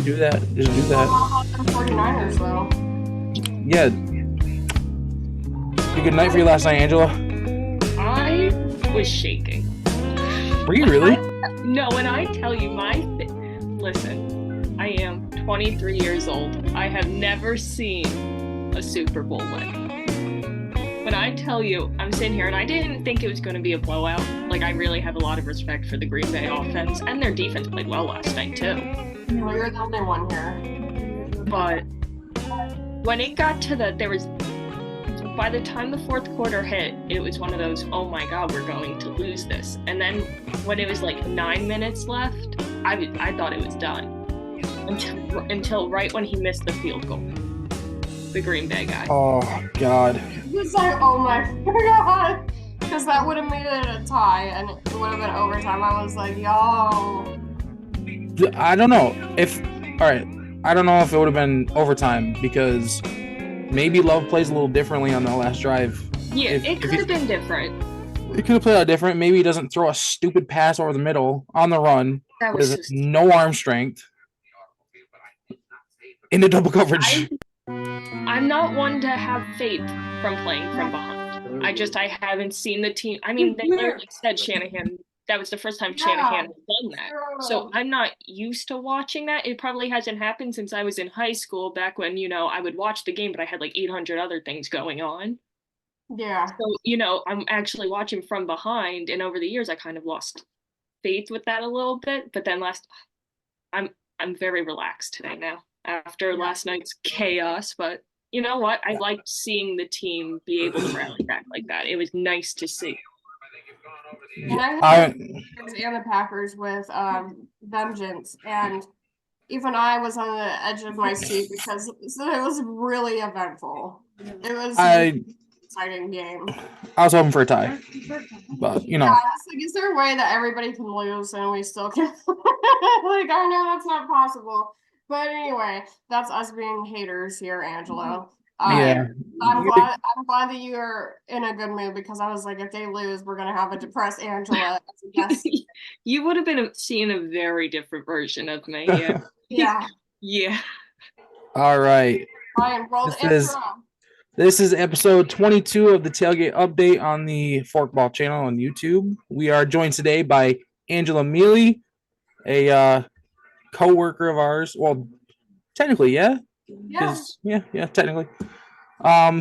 Do that. Just do that. How about the 49ers, though? Yeah. Good night for you last night, Angela. I was shaking. Were you really? No, when I tell you listen, I am 23 years old. I have never seen a Super Bowl win. When I tell you, I'm sitting here and I didn't think it was going to be a blowout. Like, I really have a lot of respect for the Green Bay offense, and their defense played well last night, too. Well, you're the only one here. But when it got to by the time the fourth quarter hit, it was one of those, oh my God, we're going to lose this. And then when it was like 9 minutes left, I thought it was done. Until right when he missed the field goal. The Green Bay guy. Oh, God. It's like, oh my God. Because that would have made it a tie, and it would have been overtime. I was like, yo. I don't know all right. I don't know if it would have been overtime because maybe Love plays a little differently on the last drive. Yeah, it could have been different. It could have played out different. Maybe he doesn't throw a stupid pass over the middle on the run. That was with no arm strength. Into double coverage. I'm not one to have faith from playing from behind. I haven't seen the team. I mean, they literally said Shanahan. That was the first time Shanahan had done that. So I'm not used to watching that. It probably hasn't happened since I was in high school, back when, I would watch the game, but I had like 800 other things going on. Yeah. So, I'm actually watching from behind, and over the years I kind of lost faith with that a little bit. But then I'm very relaxed today now after last night's chaos. But you know what? I liked seeing the team be able to rally back like that. It was nice to see. And I had the and the Packers with vengeance, and even I was on the edge of my seat because it was really eventful. It was an exciting game. I was hoping for a tie, but Yeah, it's like, is there a way that everybody can lose and we still can? Like, I know that's not possible. But anyway, that's us being haters here, Angelo. Yeah. I'm glad that you're in a good mood, because I was like, if they lose, we're gonna have a depressed Angela. You would have been seeing a very different version of me. Yeah. Yeah. Yeah. All right. Ryan, roll the intro. This is episode 22 of the Tailgate Update on the Forkball channel on YouTube. We are joined today by Angela Miele, a co-worker of ours. Well, technically, yeah. Yeah, technically.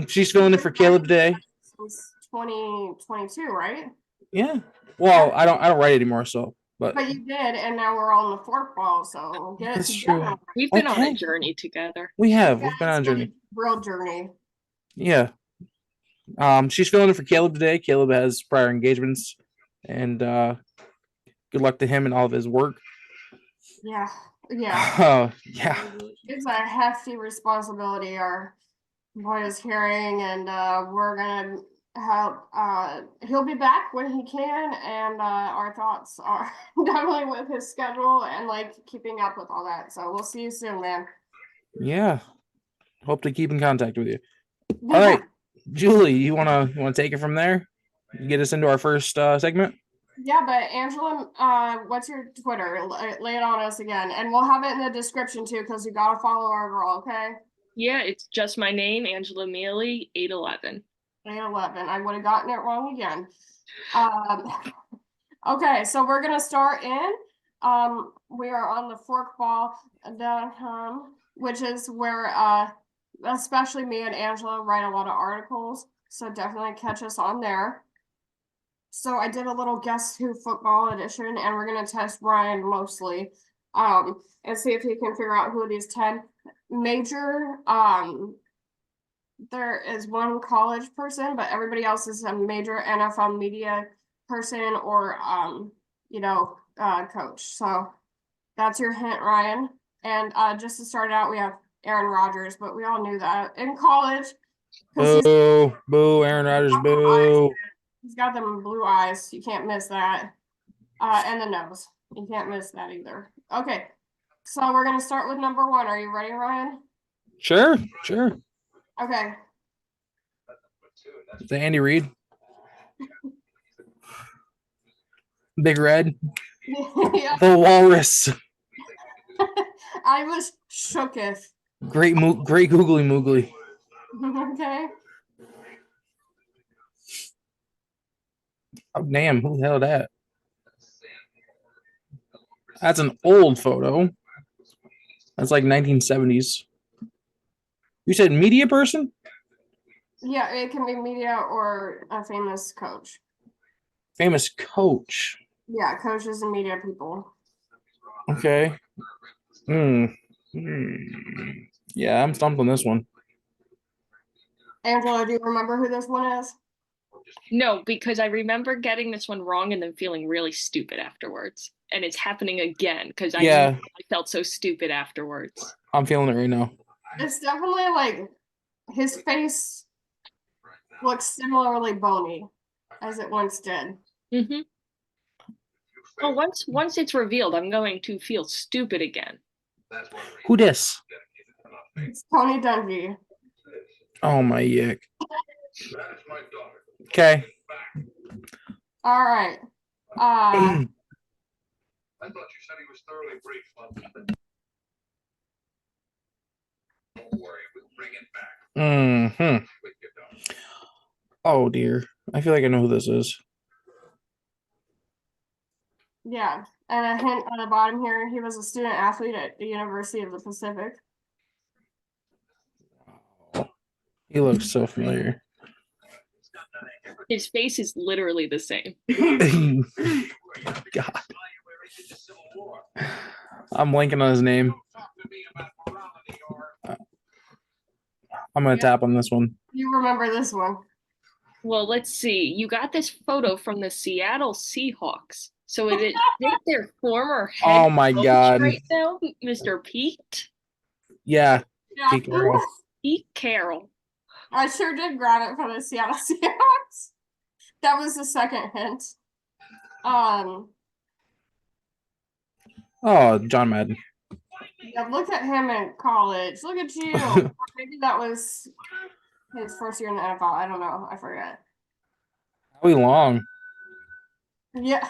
She's filling in for Caleb today. Since 2022, right? Yeah. Well, I don't write anymore, so. But you did, and now we're on the forkball, so get it together. True. We've been on a journey together. We have. We've been on a journey. Real journey. Yeah. She's filling in for Caleb today. Caleb has prior engagements, and good luck to him and all of his work. Yeah. Yeah. It's a hefty responsibility our boy is carrying, and we're gonna help. He'll be back when he can, and our thoughts are definitely with his schedule and like keeping up with all that. So we'll see you soon, man. Yeah. Hope to keep in contact with you. All right, Julie, you wanna take it from there? Get us into our first segment. Yeah, but Angela, what's your Twitter? Lay it on us again, and we'll have it in the description too, because you gotta follow our girl, okay? Yeah, it's just my name, Angela Miele, 811. 811. I would have gotten it wrong again. Okay, so we're gonna start in. We are on the forkball.com, which is where especially me and Angela write a lot of articles. So definitely catch us on there. So I did a little Guess Who football edition, and we're gonna test Ryan mostly, and see if he can figure out who these 10 major. There is one college person, but everybody else is a major NFL media person or coach. So that's your hint, Ryan. And just to start out, we have Aaron Rodgers, but we all knew that in college. Boo, Aaron Rodgers, boo. He's got them blue eyes. You can't miss that. And the nose. You can't miss that either. Okay. So we're going to start with number 1. Are you ready, Ryan? Sure. Okay. The Andy Reid. Big Red. Yeah. The Walrus. I was shooketh. Great googly moogly. Okay. Oh, damn, who the hell that? That's an old photo. That's like 1970s. You said media person? Yeah, it can be media or a famous coach. Famous coach. Yeah, coaches and media people. Okay. Yeah, I'm stumped on this one. Angela, do you remember who this one is? No, because I remember getting this one wrong and then feeling really stupid afterwards. And it's happening again because I felt so stupid afterwards. I'm feeling it right now. It's definitely like his face looks similarly bony as it once did. Mm-hmm. Well, once it's revealed, I'm going to feel stupid again. Who this? It's Tony Dungy. Oh my yuck. Okay. All right. I thought you said he was thoroughly briefed. Don't worry, we'll bring it back. Oh dear. I feel like I know who this is. Yeah. And a hint on the bottom here, he was a student athlete at the University of the Pacific. He looks so familiar. His face is literally the same. God. I'm blanking on his name. I'm gonna tap on this one. You remember this one? Well, let's see. You got this photo from the Seattle Seahawks. So it is their former head Oh my coach God. right now, Mr. Pete? Yeah. Yeah. Pete Carroll. Pete Carroll. I sure did grab it from the Seattle Seahawks. That was the second hint. Oh, John Madden. Yeah, look at him in college. Look at you. Maybe that was his first year in the NFL. I don't know. I forget. Howie Long. Yeah.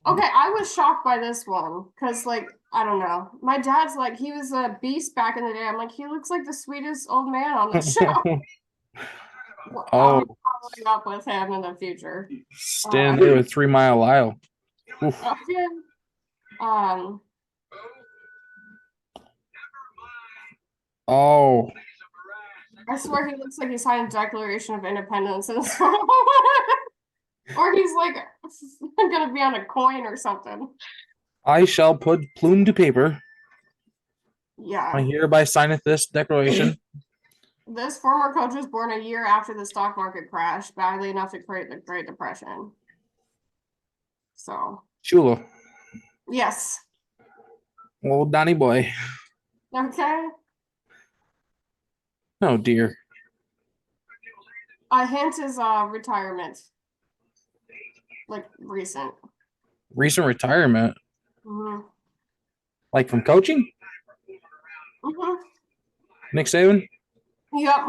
Okay, I was shocked by this one because, like, I don't know. My dad's like, he was a beast back in the day. I'm like, he looks like the sweetest old man on the show. I'll be following up with him in the future. Standing there with 3 Mile Lyle. Oof. Okay. Oh. I swear he looks like he signed a Declaration of Independence in this photo. Or he's like gonna be on a coin or something. I shall put plume to paper. Yeah. I hereby signeth this declaration. This former coach was born a year after the stock market crash, badly enough to create the Great Depression. So. Shula. Yes. Old Donnie boy. Okay. Oh dear. A hint is retirement. Like recent. Recent retirement. Mm-hmm. Like from coaching? Mm-hmm. Nick Saban? Yep.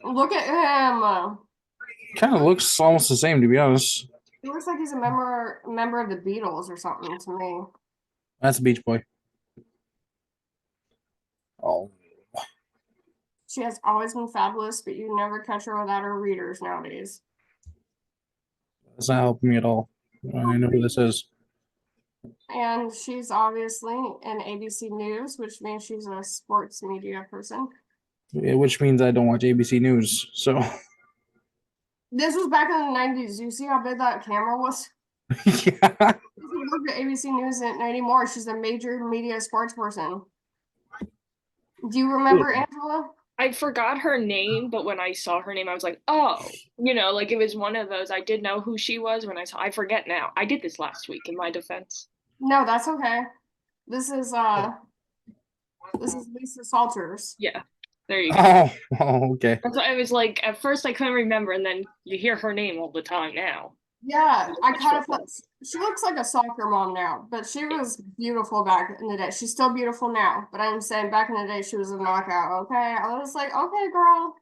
Look at him. Kind of looks almost the same, to be honest. He looks like he's a member of the Beatles or something to me. That's a Beach Boy. Oh. She has always been fabulous, but you never catch her without her readers nowadays. That's not helping me at all. I know who this is. And she's obviously in ABC News, which means she's a sports media person. Yeah, which means I don't watch ABC News. So. This was back in the 90s. You see how big that camera was? Yeah. You look at ABC News anymore. She's a major media sports person. Do you remember Angela? I forgot her name, but when I saw her name, I was like, oh, like it was one of those. I did know who she was when I forget now. I did this last week in my defense. No, that's okay. This is Lisa Salters. Yeah. There you go. Oh, okay. That's why I was like, at first I couldn't remember, and then you hear her name all the time now. Yeah, I kind of thought she looks like a soccer mom now, but she was beautiful back in the day. She's still beautiful now, but I'm saying back in the day she was a knockout. Okay, I was like, okay, girl.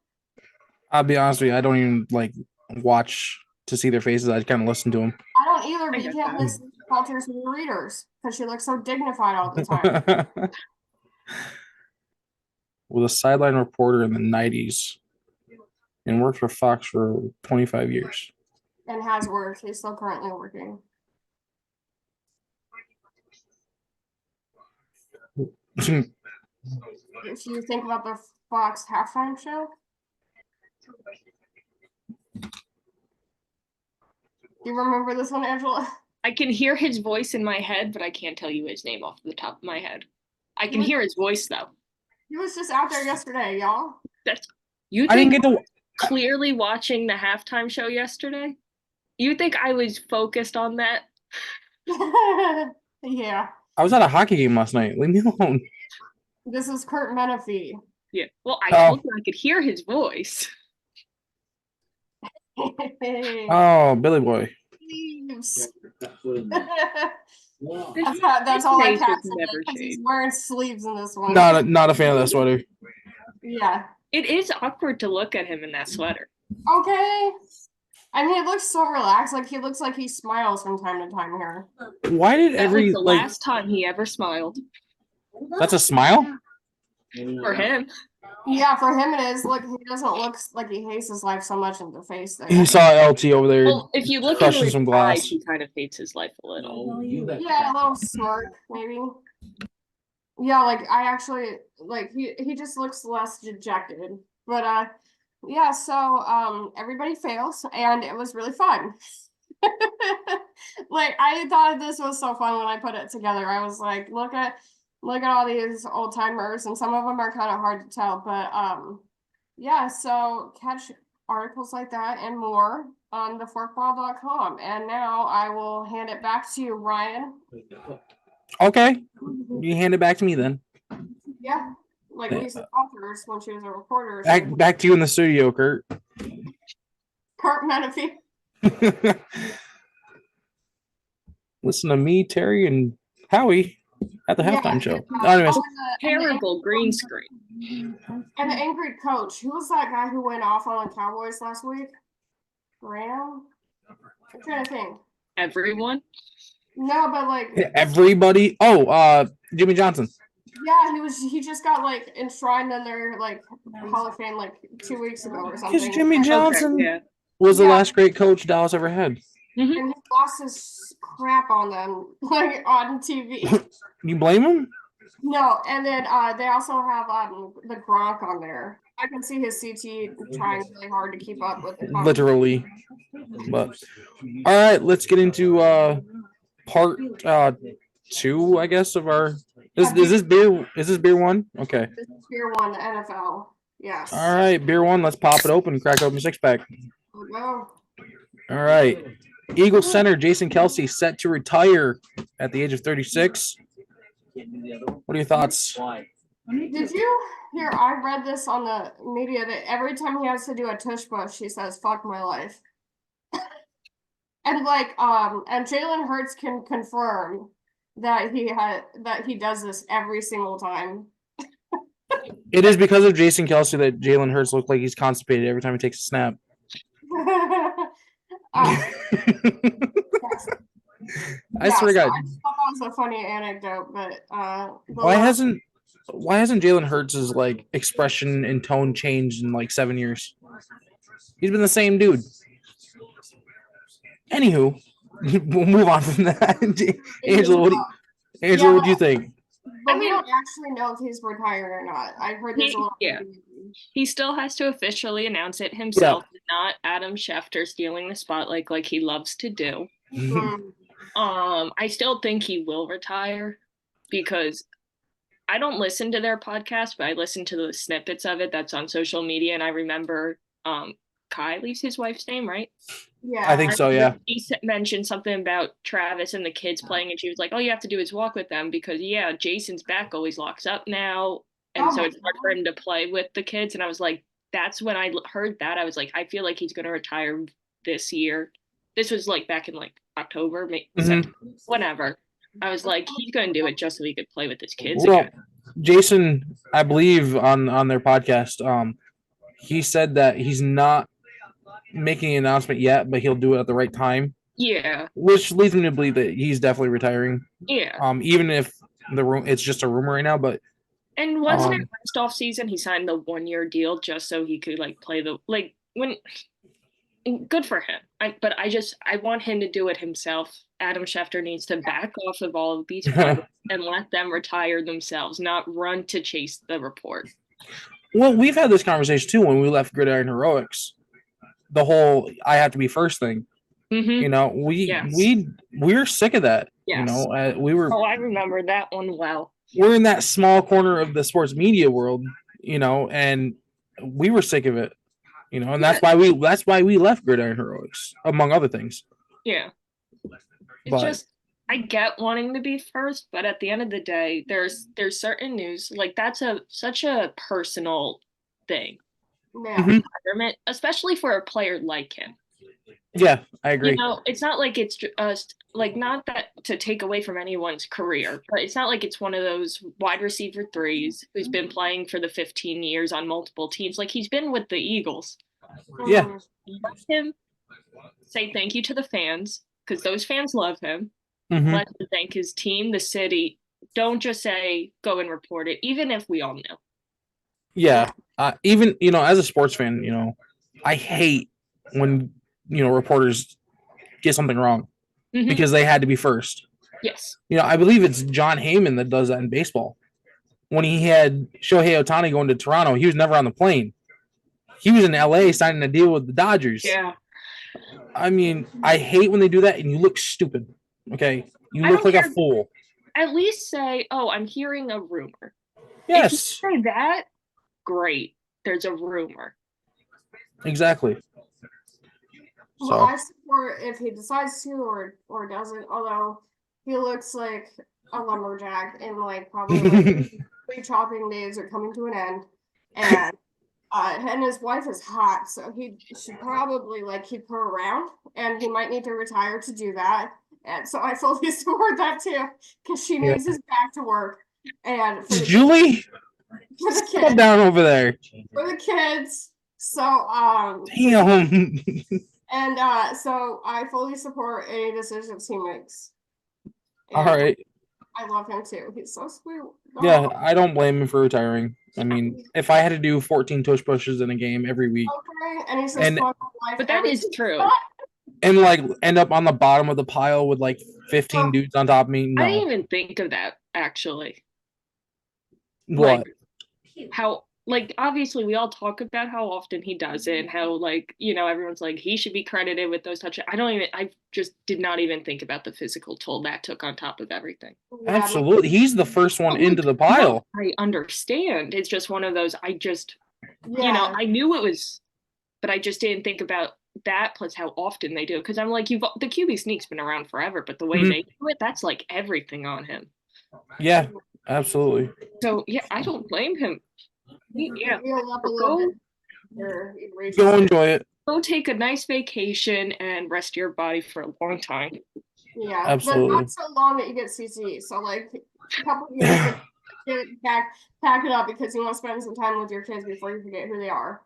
I'll be honest with you, I don't even like watch to see their faces. I kind of listen to them. I don't either, but you can't listen. falters with the readers because she looks so dignified all the time. Was a sideline reporter in the 90s and worked for Fox for 25 years. And has worked. He's still currently working. If you think about the Fox halftime show, do you remember this one, Angela? I can hear his voice in my head, but I can't tell you his name off the top of my head. I can hear his voice though. He was just out there yesterday, y'all. You I didn't think get to. clearly watching the halftime show yesterday? You think I was focused on that? Yeah. I was at a hockey game last night. Leave me alone. This is Kurt Menefee. Yeah. Well, I Oh. told you I could hear his voice. Oh, Billy Boy. Sleeves. His That's all I face has catch never because he's changed. wearing sleeves in this one. Not a fan of that sweater. Yeah. It is awkward to look at him in that sweater. Okay. I mean, he looks so relaxed. Like he looks like he smiles from time to time here. Why did That every was the like? last time he ever smiled. That's a smile. For him. Yeah, for him it is. Look, he doesn't look like he hates his life so much in the face there. You saw LT over there. Well, if you look crushing into his some glass. eyes, he kind of hates his life a little. Yeah, a little smirk, maybe. Yeah, like I actually like he just looks less dejected. But yeah, so everybody fails and it was really fun. Like I thought this was so fun when I put it together. I was like, look at all these old timers, and some of them are kind of hard to tell, but yeah, so catch articles like that and more on theforkball.com. And now I will hand it back to you, Ryan. Okay, you hand it back to me then. Yeah, like we used to authors when she was a reporter. Back to you in the studio, Kurt. Kurt Menefee. Listen to me, Terry, and Howie at the halftime show. Yeah. Anyways, Terrible green screen. And the angry coach. Who was that guy who went off on the Cowboys last week? Graham? I'm trying to think. Everyone. No, but like everybody. Jimmy Johnson. yeah, he just got like enshrined in their like Hall of Fame like 2 weeks ago or something. Because Jimmy Johnson Okay, yeah. was the last great coach Dallas ever had. And he lost his crap on them like on TV. You blame him? No, and then they also have the Gronk on there. I can see his CT trying really hard to keep up with it. Literally. But all right, let's get into part 2, I guess, of our is this beer one? Okay. This is beer one, the NFL. Yes. All right, beer one, let's pop it open and crack open a 6-pack. Here we go. All right. Eagles center Jason Kelce set to retire at the age of 36. What are your thoughts? Did you hear? I read this on the media that every time he has to do a tush push, he says "fuck my life," and and Jalen Hurts can confirm that he does this every single time. It is because of Jason Kelce that Jalen Hurts looks like he's constipated every time he takes a snap. I swear to God. I just thought that was a funny anecdote, but Why hasn't Jalen Hurts' like expression and tone changed in like 7 years? He's been the same dude. Anywho, we'll move on from that. Angela, what do you think? But we don't actually know if he's retired or not. I heard there's a little He still has to officially announce it himself, not Adam Schefter stealing the spotlight like he loves to do. I still think he will retire because I don't listen to their podcast, but I listen to the snippets of it that's on social media, and I remember Kylie's his wife's name, right? Yeah, I think so, yeah. He mentioned something about Travis and the kids playing, and she was like, all you have to do is walk with them because, yeah, Jason's back always locks up now, and so it's hard for him to play with the kids. And I was like, that's when I heard that. I was like, I feel like he's going to retire this year. This was like back in like October, September, whenever. I was like, he's going to do it just so he could play with his kids again. Jason, I believe on their podcast, he said that he's not making an announcement yet, but he'll do it at the right time. Yeah, which leads me to believe that he's definitely retiring. yeah. Even if it's just a rumor right now, but And wasn't it Um, last off season he signed the 1 year deal just so he could like play the like when good for him. But I want him to do it himself. Adam Schefter needs to back off of all of these players and let them retire themselves, not run to chase the report. well, we've had this conversation too when we left Gridiron Heroics. The whole "I have to be first" thing. Mm-hmm. You know, Yes. we're sick of that. Yes. You know, Oh, I remember that one well. we're in that small corner of the sports media world. You know, and we were sick of it. You know, and that's why we left Gridiron Heroics, among other things. Yeah. It's But just I get wanting to be first, but at the end of the day, there's certain news like that's such a personal thing, Yeah. Mhm. environment, especially for a player like him. yeah, I agree. You know, it's not like it's like not that to take away from anyone's career, but it's not like it's one of those wide receiver threes who's been playing for the 15 years on multiple teams. Like he's been with the Eagles. Yeah. Mhm. Let him say thank you to the fans because those fans love him. Mhm. Let him thank his team, the city. Don't just say go and report it, even if we all know. Yeah. Even as a sports fan, I hate when reporters get something wrong Mhm. because they had to be first. Yes. I believe it's John Heyman that does that in baseball. When he had Shohei Ohtani going to Toronto, he was never on the plane. He was in LA signing a deal with the Dodgers. Yeah. I mean, I hate when they do that and you look stupid. Okay? You I look don't like a care. fool. At least say, "Oh, I'm hearing a rumor." If you Yes, say that, great. There's a rumor. exactly. Well, So I support if he decides to or doesn't. Although he looks like a lumberjack and like probably like tree chopping days are coming to an end, and his wife is hot, so he should probably like keep her around, and he might need to retire to do that. And so I fully support that too, because she Yeah. needs his back to work, and for the Julie, kids, come down over there. for the kids. So Damn. and so I fully support any decisions he makes. All And right. I love him too. He's so sweet. Yeah, I don't blame him for retiring. I mean, if I had to do 14 tush pushes in a game every week Okay, and he's And- just fun with life. But that is true. and like end up on the bottom of the pile with like 15 dudes on top of me, I didn't no. even think of that actually. What? How like obviously we all talk about how often he does it and how like everyone's like he should be credited with those touches. I just did not even think about the physical toll that took on top of everything. Yeah, Absolutely. He's the first one into the pile. I understand. It's just one of those I just yeah. I knew it was, but I just didn't think about that plus how often they do because I'm like the QB sneak's been around forever, but the way Mhm. they do it, that's like everything on him. Yeah, absolutely. So yeah, I don't blame him. Yeah, Heal up a Go- little bit. Or erase Go it. enjoy it. go take a nice vacation and rest your body for a long time. Yeah, Absolutely. but not so long that you get CTE. So like a couple of years, pack it up because you want to spend some time with your kids before you forget who they are.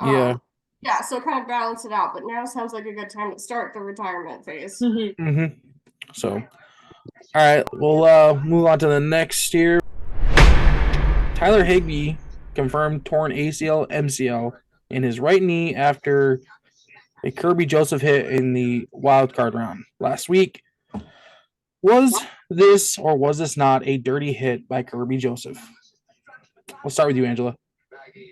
Yeah. Yeah, so kind of balance it out. But now sounds like a good time to start the retirement phase. Mm-hmm. So, all right, we'll move on to the next here. Tyler Higbee confirmed torn ACL, MCL in his right knee after a Kirby Joseph hit in the wild card round last week. Was this or was this not a dirty hit by Kirby Joseph? We'll start with you, Angela.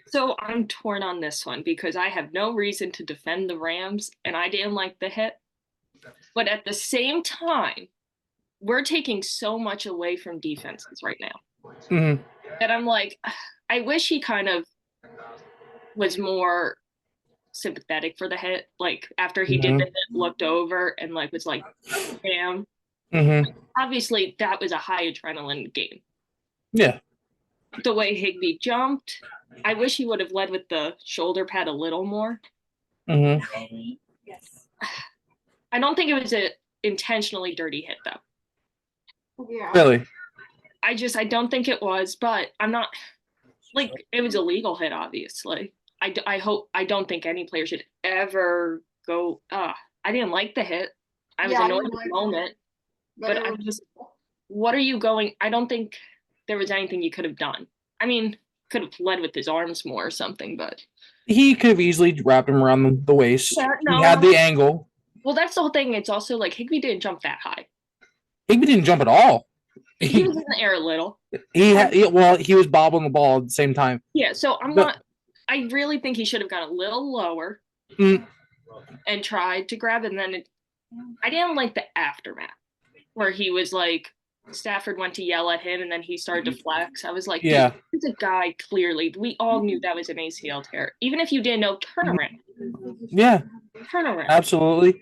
So I'm torn on this one because I have no reason to defend the Rams and I didn't like the hit. But at the same time, we're taking so much away from defenses right now Mm-hmm. that I'm like, I wish he kind of was more sympathetic for the hit. Like after he did the hit, looked over and like was like, damn. Mm-hmm. Obviously, that was a high adrenaline game. Yeah. The way Higbee jumped, I wish he would have led with the shoulder pad a little more. Mm-hmm. I don't think it was a intentionally dirty hit though. Yeah. Really? I don't think it was, but I'm not like it was a legal hit, obviously. I don't think any player should ever go. I didn't like the hit. I was Yeah, annoyed you at the like- moment, but it I was- just, what are you going? I don't think there was anything you could have done. I mean, could have led with his arms more or something, but He could have easily wrapped him around the waist. Yeah, He no, had no. the angle. well, that's the whole thing. It's also like Higbee didn't jump that high. Higby didn't jump at all. He was in the air a little. He was bobbling the ball at the same time. Yeah, so I really think he should have gone a little lower Mm. and tried to grab it. And then I didn't like the aftermath where he was like, Stafford went to yell at him and then he started to flex. I was like, Yeah. dude, this is a guy clearly. We all knew that was an ACL tear. Even if you didn't know, turn around. Yeah, Turn around. absolutely.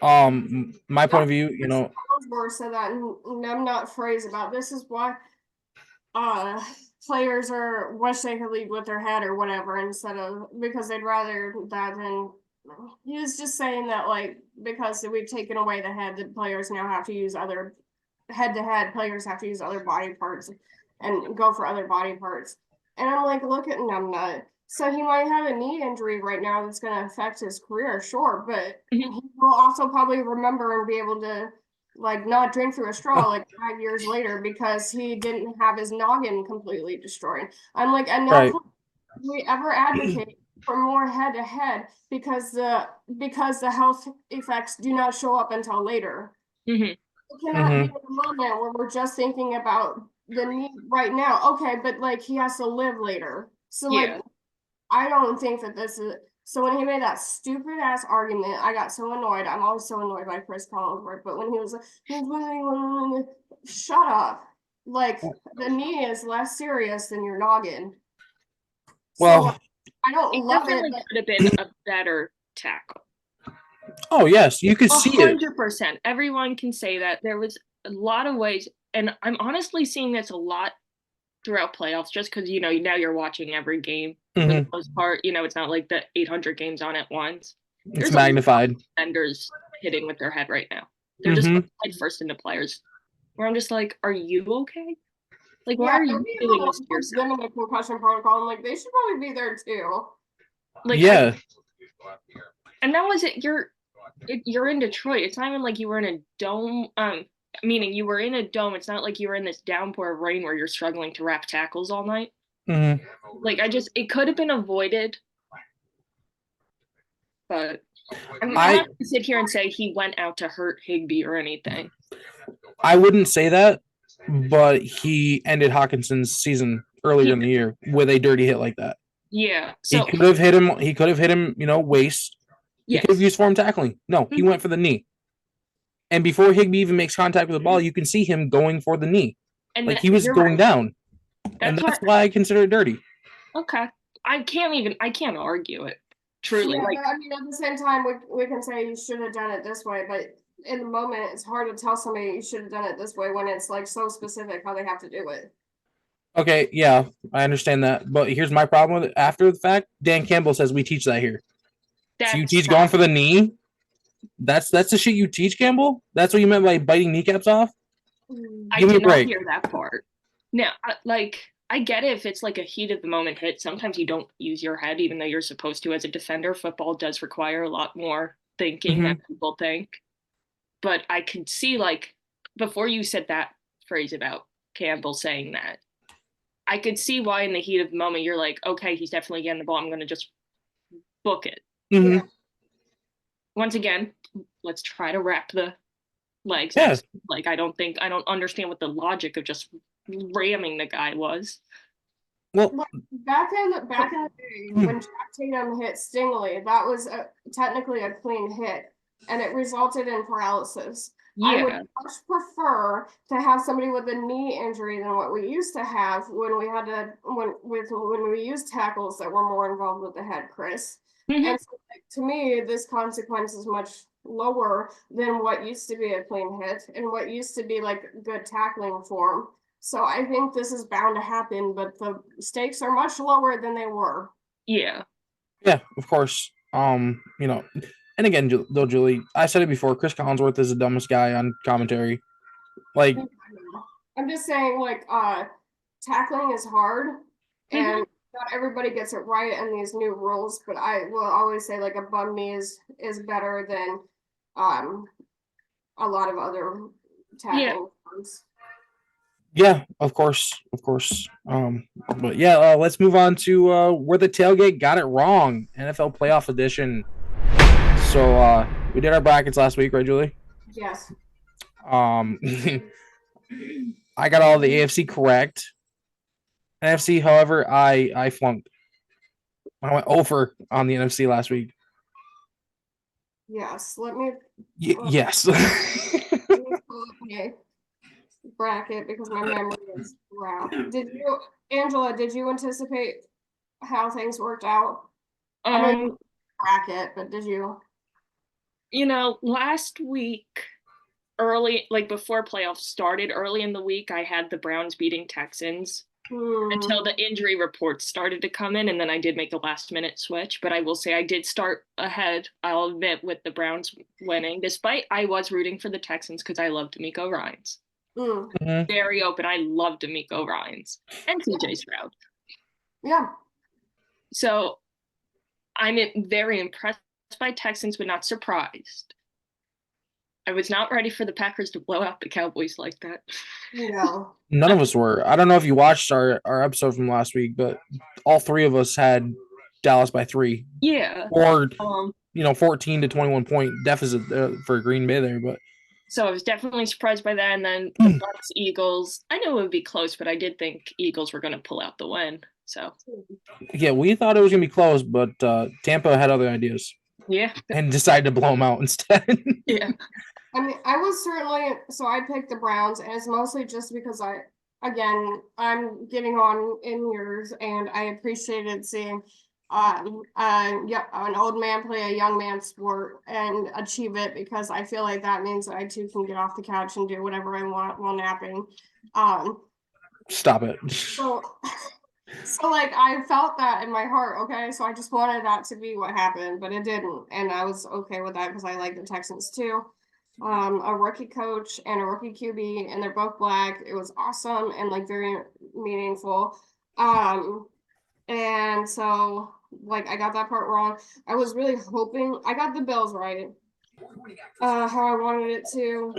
My point of view, you know, Worse said that, and I'm not phrased about this is why players are wish they could lead with their head or whatever instead of because they'd rather that than he was just saying that like because we've taken away the head, the players now have to use other head to head players have to use other body parts and go for other body parts. And I'm like, look at Numbnut. So he might have a knee injury right now that's going to affect his career, sure, but he will also probably remember and be able to like not drink through a straw like 5 years later because he didn't have his noggin completely destroyed. I'm like, and Right. now we ever advocate for more head to head because the health effects do not show up until later. Mhm. It cannot be in a moment where we're just thinking about the need right now. Okay, but like he has to live later. So Yeah. like I don't think that this is so when he made that stupid ass argument, I got so annoyed. I'm always so annoyed by Chris Collinsworth, but when he was like, shut up. Like the knee is less serious than your noggin. well, So, I don't It love it. definitely But could have been a better tackle. oh yes, you could see it. 100%. Everyone can say that. There was a lot of ways, and I'm honestly seeing this a lot throughout playoffs just because, you know, now you're watching every game for the Mhm. most part. You know, it's not like the 800 games on at once. It's There's a lot of magnified. defenders hitting with their head right now. They're just Mhm. head first into players. Where I'm just like, are you okay? Like, why yeah, are you maybe doing this to puts yourself? them in the concussion protocol. I'm like, they should probably be there too. Like, Yeah, and that was it. You're in Detroit. It's not even like you were in a dome. Meaning you were in a dome. It's not like you were in this downpour of rain where you're struggling to wrap tackles all night. Mhm. Like it could have been avoided, but I'm I- not gonna sit here and say he went out to hurt Higbee or anything. I wouldn't say that, but he ended Hawkinson's season earlier in the year with a dirty hit like that. Yeah. He So could have hit him. He could have hit him. You know, waist. He could have yes. used form tackling. No, he went for the knee. And before Higbee even makes contact with the ball, you can see him going for the knee. And Like he was you're going right. down. And that's why I consider it dirty. Okay. I can't argue it. Truly. Yeah, Like but I mean, at the same time, we can say you should have done it this way, but in the moment, it's hard to tell somebody you should have done it this way when it's like so specific how they have to do it. Okay, yeah, I understand that. But here's my problem with it. After the fact, Dan Campbell says we teach that here. So you that's teach going for the knee? That's the shit you teach, Campbell? That's what you meant by biting kneecaps off? I Give me a did not break. hear that part. Now, I get it if it's like a heat of the moment hit. Sometimes you don't use your head, even though you're supposed to as a defender. Football does require a lot more thinking than people think. But I could see, like, before you said that phrase about Campbell saying that, I could see why in the heat of the moment you're like, okay, he's definitely getting the ball. I'm going to just book it. Mhm. Once again, let's try to wrap the legs. Yeah. Like, I don't understand what the logic of just ramming the guy was. Well, Back in the day, when Jack Tatum hit Stingley, that was technically a clean hit, and it resulted in paralysis. I would Yeah. much prefer to have somebody with a knee injury than what we used to have when we had to when we used tackles that were more involved with the head, Chris. Mhm. And so, like, to me, this consequence is much lower than what used to be a clean hit and what used to be like good tackling form. So I think this is bound to happen, but the stakes are much lower than they were. Yeah. yeah, of course. You know, and again, though, Julie, I said it before. Chris Collinsworth is the dumbest guy on commentary. Like, I'm just saying, like, tackling is hard, and Mhm. not everybody gets it right in these new rules. But I will always say, like, a bum knee is better than a lot of other tackling firms. Yeah, of course. But yeah, let's move on to where the tailgate got it wrong. NFL playoff edition. So we did our brackets last week, right, Julie? Yes. I got all the AFC correct. NFC, however, I flunked. I went over on the NFC last week. Yes. Let me Yes. okay. Bracket because my memory is crap. Angela, did you anticipate how things worked out? I mean, bracket, but did you? Last week, early, like before playoffs started, early in the week, I had the Browns beating Texans until the injury reports started to come in, and then I did make a last minute switch. But I will say I did start ahead, I'll admit, with the Browns winning, despite I was rooting for the Texans because I love D'Amico Ryans. Very open. I love D'Amico Ryans and CJ Stroud. Yeah. So I'm very impressed by Texans, but not surprised. I was not ready for the Packers to blow out the Cowboys like that. No. None of us were. I don't know if you watched our episode from last week, but all three of us had Dallas by 3. Yeah. Or 14 to 21 point deficit for Green Bay there, but so I was definitely surprised by that. And then the Bucs, Eagles, I knew it would be close, but I did think Eagles were going to pull out the win. So yeah, we thought it was going to be close, but Tampa had other ideas. Yeah. And decided to blow them out instead. Yeah. I mean, I was certainly, so I picked the Browns, and it's mostly just because I'm getting on in years, and I appreciated seeing an old man play a young man sport and achieve it, because I feel like that means that I too can get off the couch and do whatever I want while napping. Stop it. So like I felt that in my heart, okay? So I just wanted that to be what happened, but it didn't, and I was okay with that because I like the Texans too. A rookie coach and a rookie QB, and they're both black. It was awesome and like very meaningful. And so like I got that part wrong. I was really hoping I got the Bills right. How I wanted it to.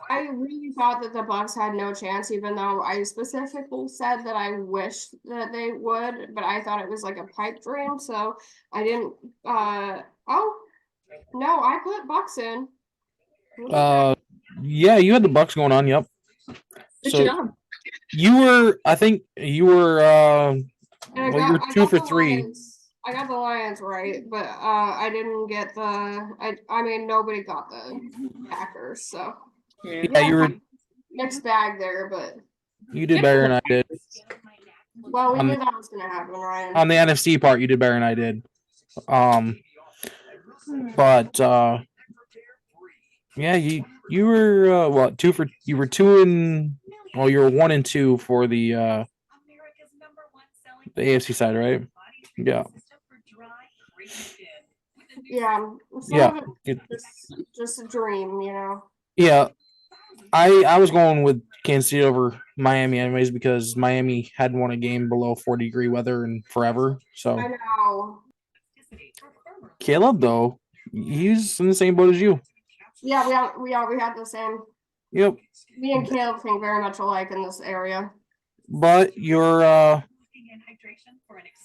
I really thought that the Bucs had no chance, even though I specifically said that I wished that they would, but I thought it was like a pipe dream, so I didn't oh no, I put Bucs in. Yeah, you had the Bucs going on, yep. Good job. I think you were you were 2 for 3. I got the Lions right, but I didn't get I mean nobody got the Packers, so yeah, you were mixed bag there, but you did better than I did. Well, we knew that was gonna happen, Ryan. On the NFC part, you did better than I did. But yeah, you were what, 2 for, you were 2 and, well, you were 1 and 2 for the AFC side, right? Yeah. Yeah. Yeah. Just a dream, you know. Yeah. I was going with Kansas City over Miami anyways, because Miami hadn't won a game below 40-degree weather in forever. So I know. Caleb, though, he's in the same boat as you. Yeah, we had the same. Yep. Me and Caleb think very much alike in this area. But your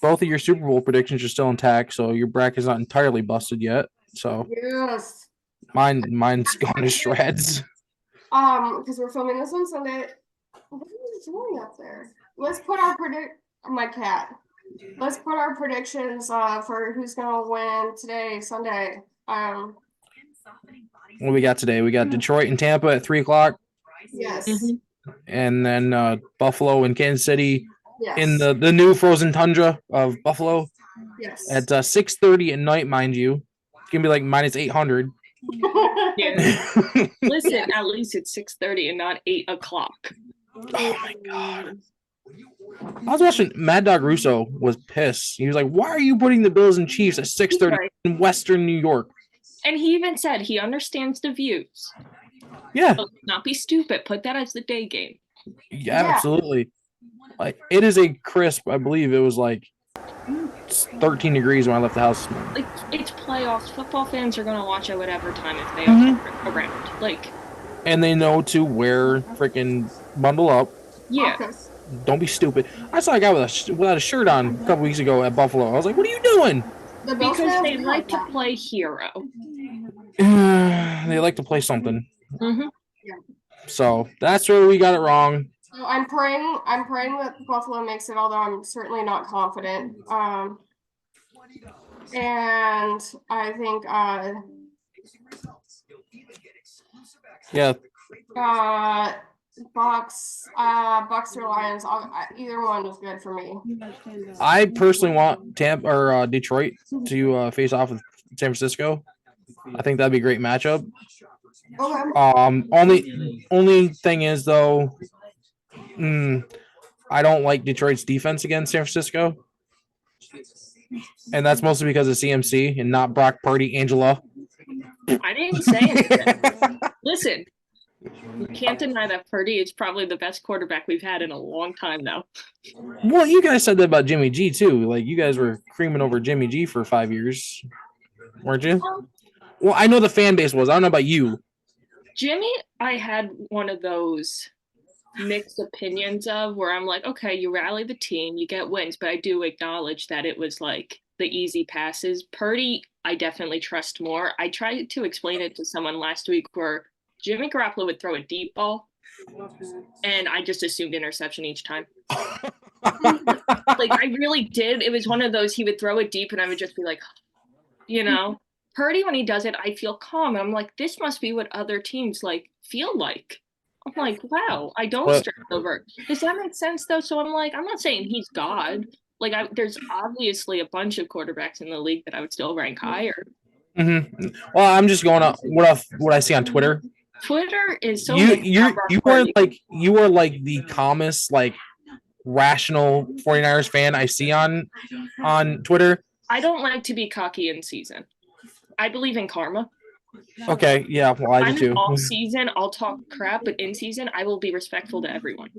both of your Super Bowl predictions are still intact, so your bracket's not entirely busted yet. So yes, mine's gone to shreds. Because we're filming this on Sunday. What are you doing up there? Let's put our my cat. Let's put our predictions for who's gonna win today, Sunday. What we got today? We got Detroit and Tampa at 3:00. Yes. And then Buffalo and Kansas City Yes. in the new frozen tundra of Buffalo. Yes. At 6:30 at night, mind you. It's gonna be like minus 800. Yeah. Listen, at least it's 6:30 and not 8 o'clock. Oh my god. I was watching Mad Dog Russo was pissed. He was like, "Why are you putting the Bills and Chiefs at 6:30 in Western New York?" And he even said he understands the views. Yeah. But not be stupid. Put that as the day game. Yeah, absolutely. Like, it is a crisp, I believe it was like 13 degrees when I left the house this morning. Like, it's playoffs. Football fans are gonna watch at whatever time if they are around. Like, and they know to wear freaking bundle up. Yeah. Focus. Don't be stupid. I saw a guy without a shirt on a couple weeks ago at Buffalo. I was like, "What are you doing?" The Bills Because fans they be like to that. play hero. They like to play something. Mm-hmm. So that's where we got it wrong. So I'm praying that Buffalo makes it, although I'm certainly not confident. And I think Yeah, Bucks or Lions, either one is good for me. I personally want Tampa or Detroit to face off with San Francisco. I think that'd be a great matchup. Okay. Only thing is though, I don't like Detroit's defense against San Francisco, and that's mostly because of CMC and not Brock Purdy. Angela. I didn't say anything. Listen, you can't deny that Purdy is probably the best quarterback we've had in a long time now. Well, you guys said that about Jimmy G too. Like you guys were creaming over Jimmy G for 5 years, weren't you? Well, I know the fan base was. I don't know about you. Jimmy, I had one of those mixed opinions of where I'm like, okay, you rally the team, you get wins, but I do acknowledge that it was like the easy passes. Purdy, I definitely trust more. I tried to explain it to someone last week where Jimmy Garoppolo would throw a deep ball, and I just assumed interception each time. Like, I really did. It was one of those, he would throw it deep, and I would just be like, Purdy, when he does it, I feel calm. I'm like, this must be what other teams, like, feel like. I'm like, wow, I don't stress over. Does that make sense, though? So I'm like, I'm not saying he's God. Like, there's obviously a bunch of quarterbacks in the league that I would still rank higher. Mm-hmm. Well, I'm just going on what I see on Twitter. Twitter is so you are like the calmest, like rational 49ers fan I see on Twitter. I don't like to be cocky in season. I believe in karma. Okay, yeah, well, I do too. Off season, I'll talk crap, but in season, I will be respectful to everyone.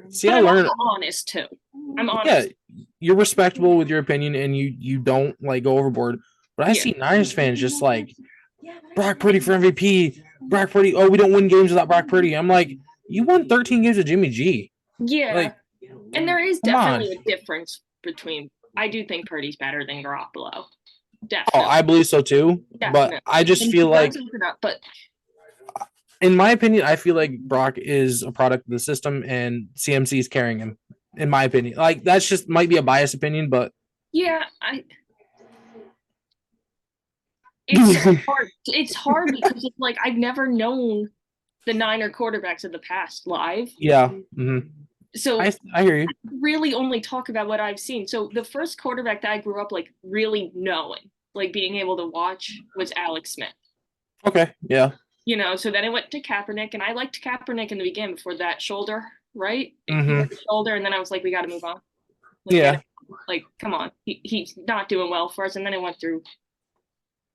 See, but I'm also honest too. I'm honest. Yeah, you're respectable with your opinion, and you don't like go overboard. But I see Niners fans just like Brock Purdy for MVP. Brock Purdy. Oh, we don't win games without Brock Purdy. I'm like, you won 13 games with Jimmy G. Yeah, like, and there is definitely a difference between. I do think Purdy's better than Garoppolo. Definitely. Oh, I believe so too. Definitely. But I just feel like, in my opinion, I feel like Brock is a product of the system, and CMC is carrying him. In my opinion, like that's just might be a biased opinion, but yeah, it's hard. It's hard because it's like I've never known the Niner quarterbacks of the past live. Yeah. Mm-hmm. So I hear you. I really only talk about what I've seen. So the first quarterback that I grew up like really knowing, like being able to watch, was Alex Smith. Okay. Yeah. So then I went to Kaepernick, and I liked Kaepernick in the beginning before that shoulder, right? Mm-hmm. Shoulder, and then I was like, we got to move on. Like, come on, he's not doing well for us. And then I went through.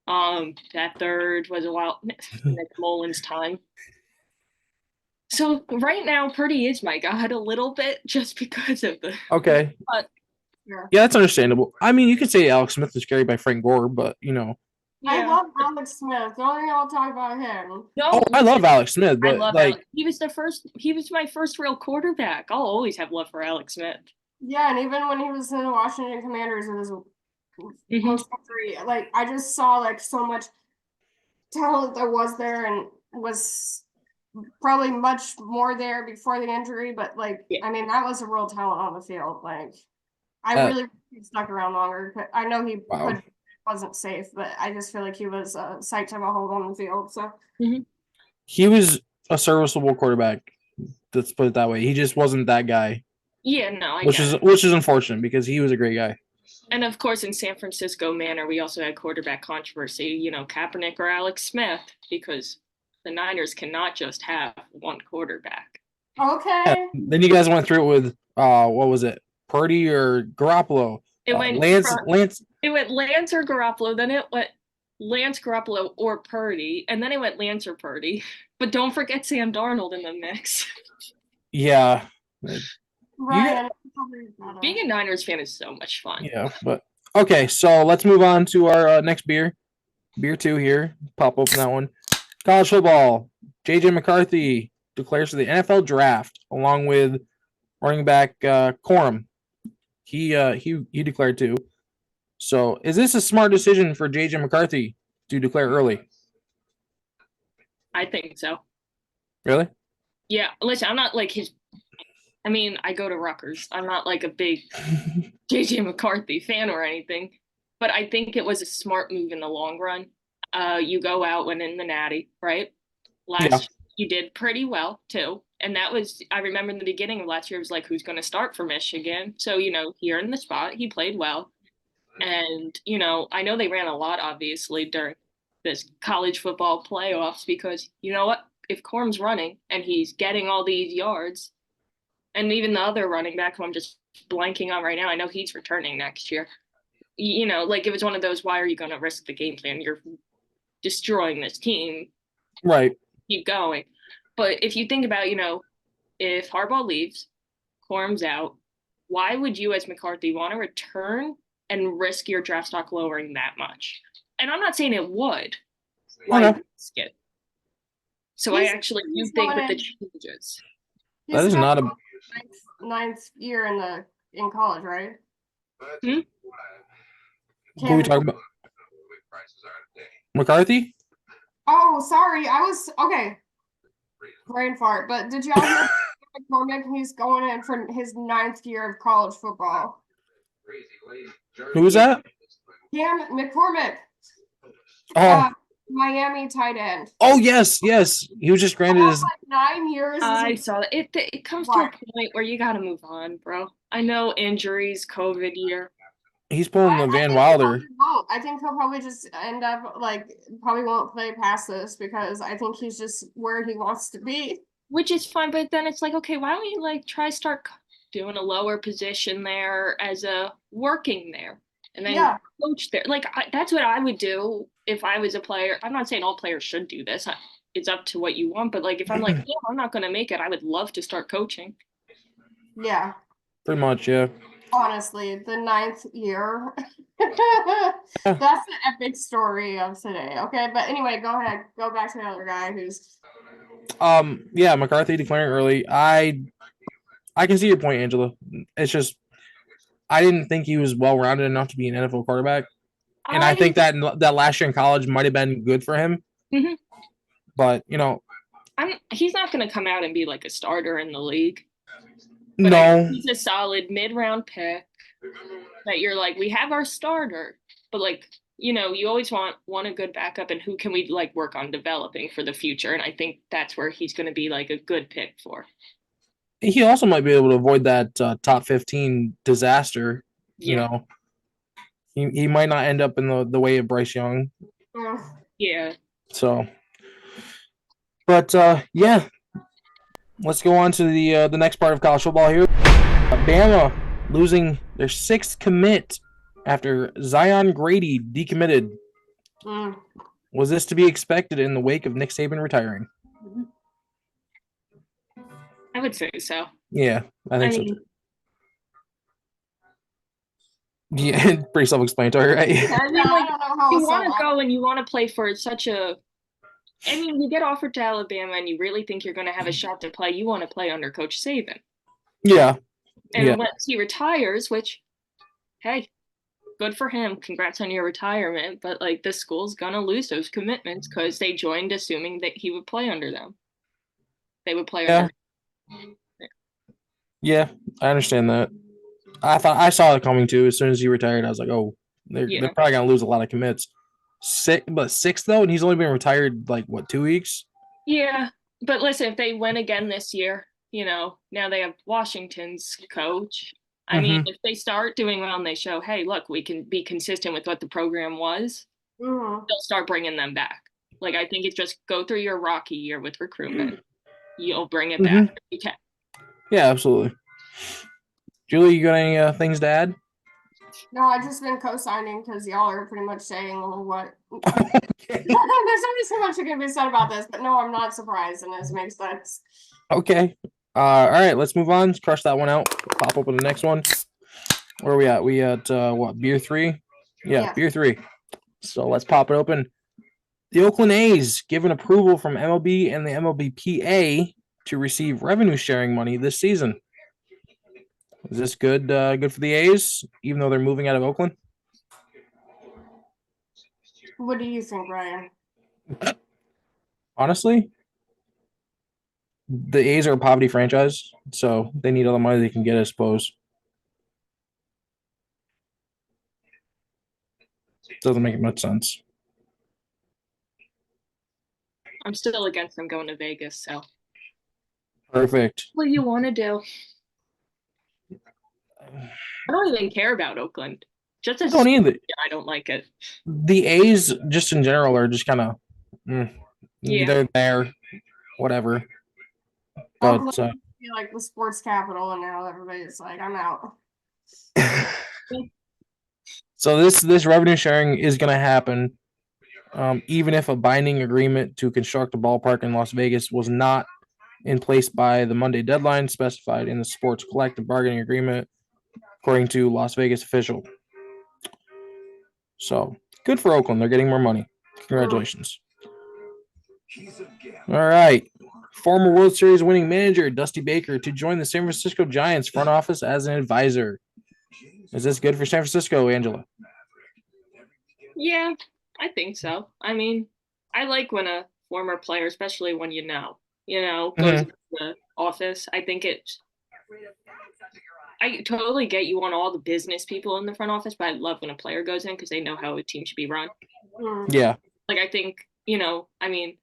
That third was a while Nick Mullins' time. So right now, Purdy is my god a little bit just because of the. Okay. But, yeah, that's understandable. I mean, you could say Alex Smith was carried by Frank Gore, but Yeah. I love Alex Smith. Don't think I'll talk about him. No, I love Alex Smith, but Alex. He was my first real quarterback. I'll always have love for Alex Smith. Yeah, and even when he was in the Washington Commanders, it was like I just saw like so much talent that was there and was probably much more there before the injury, but like I mean that was a real talent on the field. Like I really stuck around longer. But I know he wasn't safe, but I just feel like he was a sight to have a hold on the field. So he was a serviceable quarterback. Let's put it that way. He just wasn't that guy. Yeah, no, which is unfortunate because he was a great guy. And of course, in San Francisco manner, we also had quarterback controversy. Kaepernick or Alex Smith, because the Niners cannot just have one quarterback. Okay. Yeah. Then you guys went through it with what was it, Purdy or Garoppolo? It went Lance. It went Lance or Garoppolo. Then it went Lance, Garoppolo, or Purdy, and then it went Lance or Purdy. But don't forget Sam Darnold in the mix. Yeah. Right. Being a Niners fan is so much fun. Yeah, but okay, so let's move on to our next beer. Beer 2 here. Pop open that one. College football. JJ McCarthy declares for the NFL draft along with running back Corum. He declared too. So, is this a smart decision for JJ McCarthy to declare early? I think so. Really? Yeah. Listen, I'm not like his. I mean, I go to Rutgers. I'm not like a big JJ McCarthy fan or anything, but I think it was a smart move in the long run. You go out winning the Natty, right? Last you did pretty well too. And that was, I remember in the beginning of last year, it was like, who's going to start for Michigan? So, here in the spot, he played well. And, I know they ran a lot, obviously, during this college football playoffs because, you know what? If Corum's running and he's getting all these yards, and even the other running back who I'm just blanking on right now, I know he's returning next year. Like it was one of those, why are you going to risk the game plan? You're destroying this team. Right. Keep going. But if you think about, if Harbaugh leaves, Corum's out, why would you as McCarthy want to return and risk your draft stock lowering that much? And I'm not saying it would. Why risk it? So I actually do think with the changes. That is not a ninth year in college, right? Who are we talking about? McCarthy? Oh, sorry. I was okay. Brain fart. But did y'all hear McCormick? He's going in for his 9th year of college football. Who was that? Cam McCormick. Oh, Miami tight end. oh yes. He was just granted his. Like 9 years. I saw that. It comes to a point where you got to move on, bro. I know injuries, COVID year. He's pulling the Van Wilder. I think he'll probably just end up probably won't play past this because I think he's just where he wants to be. Which is fine, but then it's like, okay, why don't you try start doing a lower position there as a working there, and then coach there. That's what I would do if I was a player. I'm not saying all players should do this. It's up to what you want, but if I'm like, I'm not going to make it, I would love to start coaching. Yeah. Pretty much, yeah. Honestly, the 9th year. That's the epic story of today. Okay, but anyway, go ahead. Go back to the other guy who's. Yeah, McCarthy declaring early. I can see your point, Angela. It's just I didn't think he was well rounded enough to be an NFL quarterback, and I think that last year in college might have been good for him. Mm-hmm. But he's not going to come out and be like a starter in the league. But no, he's a solid mid-round pick that you're like, we have our starter, but you always want a good backup, and who can we work on developing for the future? And I think that's where he's going to be a good pick for. He also might be able to avoid that top 15 disaster. Yeah. He might not end up in the way of Bryce Young. Yeah. So, but yeah. Let's go on to the next part of college football here. Bama losing their 6th commit after Zion Grady decommitted. Was this to be expected in the wake of Nick Saban retiring? I would say so. Yeah, I think so too. Yeah, pretty self-explanatory, right? I mean, you want to go and you want to play for such a. I mean, you get offered to Alabama and you really think you're going to have a shot to play. You want to play under Coach Saban. Yeah. And once he retires, which, hey, good for him. Congrats on your retirement. But the school's going to lose those commitments because they joined assuming that he would play under them. They would play under them. Yeah, I understand that. I saw it coming too. As soon as he retired, I was like, oh, they're probably going to lose a lot of commits. 6 though, and he's only been retired 2 weeks. Yeah, but listen, if they win again this year, now they have Washington's coach. I mean, if they start doing well and they show, hey, look, we can be consistent with what the program was, they'll start bringing them back. I think it's just go through your rocky year with recruitment. You'll bring it back if you can. Yeah, absolutely. Julie, you got any things to add? No, I've just been co-signing because y'all are pretty much saying what. There's only so much that can be said about this, but no, I'm not surprised, and this makes sense. Okay. All right, let's move on. Let's crush that one out. Pop open the next one. Where are we at? We at what? Beer 3? Yeah, Beer 3. So let's pop it open. The Oakland A's given approval from MLB and the MLBPA to receive revenue sharing money this season. Is this good? Good for the A's, even though they're moving out of Oakland. What do you think, Ryan? Honestly, the A's are a poverty franchise, so they need all the money they can get, I suppose. Doesn't make much sense. I'm still against them going to Vegas, so Perfect. what do you want to do? I don't even care about Oakland. Just as Don't either. I don't like it. The A's, just in general, are just kind of Yeah. they're there, whatever. But Oakland be like the sports capital, and now everybody's like, I'm out. so this revenue sharing is going to happen, even if a binding agreement to construct a ballpark in Las Vegas was not in place by the Monday deadline specified in the sports collective bargaining agreement, according to Las Vegas official. So good for Oakland. They're getting more money. Congratulations. All right. Former World Series winning manager Dusty Baker to join the San Francisco Giants front office as an advisor. Is this good for San Francisco, Angela? Yeah, I think so. I mean, I like when a former player, especially when goes to the office. I think I totally get you want all the business people in the front office, but I love when a player goes in because they know how a team should be run. Yeah. Like, I think, I mean,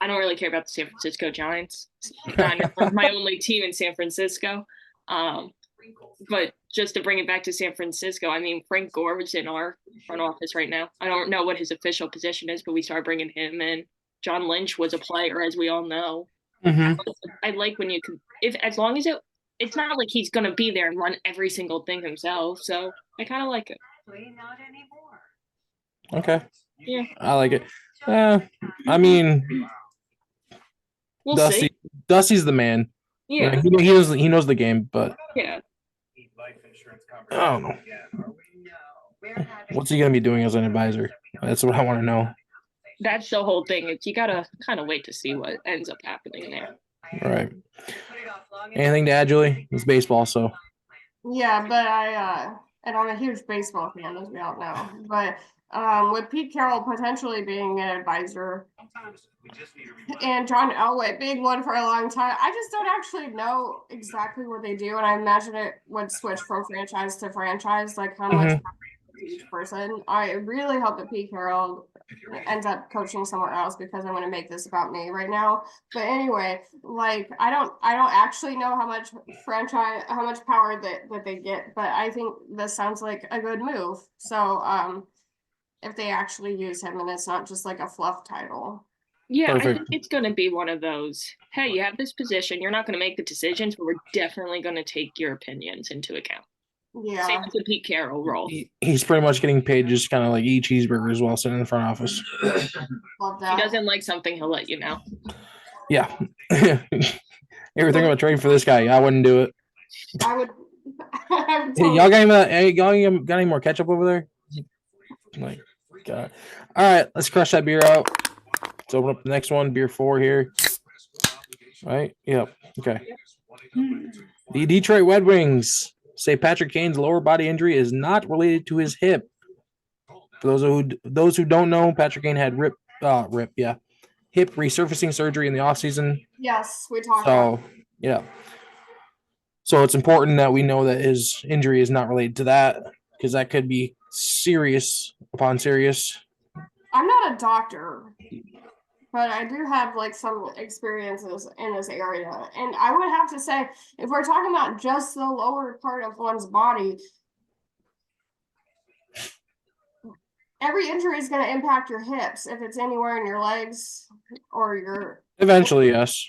I don't really care about the San Francisco Giants. It's kind of my only team in San Francisco. But just to bring it back to San Francisco, I mean, Frank Gore was in our front office right now. I don't know what his official position is, but we started bringing him in. John Lynch was a player, as we all know. I like when you can, as long as it's not like he's going to be there and run every single thing himself. So I kind of like it. Not anymore. Okay. Yeah. I like it. I mean, We'll Dusty. see. Dusty's the man. Yeah. He knows the game, but yeah. I don't know. What's he gonna be doing as an advisor? That's what I want to know. That's the whole thing. You gotta kind of wait to see what ends up happening there. Right. Anything to add, Julie? It's baseball, so. Yeah, but and I'm a huge baseball fan, as we all know. But with Pete Carroll potentially being an advisor and John Elway being one for a long time, I just don't actually know exactly what they do, and I imagine it would switch from franchise to franchise, like how much each person. I really hope that Pete Carroll ends up coaching somewhere else because I'm going to make this about me right now. But anyway, like I don't actually know how much power that they get, but I think this sounds like a good move. So if they actually use him and it's not just like a fluff title. Yeah, Perfect. I think it's going to be one of those, hey, you have this position, you're not going to make the decisions, but we're definitely going to take your opinions into account. Yeah. Same with the Pete Carroll role. He's pretty much getting paid just kind of like eat cheeseburgers while sitting in the front office. Love If that. he doesn't like something, he'll let you know. Yeah. You ever think about trading for this guy? I wouldn't do it. I would. Hey, y'all got any more ketchup over there? Like, God. All right, let's crush that beer out. Let's open up the next one, beer 4 here. Right? Yep. Okay. The Detroit Red Wings say Patrick Kane's lower body injury is not related to his hip. For those who don't know, Patrick Kane had hip resurfacing surgery in the offseason. Yes, we talked about. Yeah. So it's important that we know that his injury is not related to that, because that could be serious upon serious. I'm not a doctor, but I do have like some experiences in this area. And I would have to say, if we're talking about just the lower part of one's body, every injury is going to impact your hips if it's anywhere in your legs or your. Eventually, yes.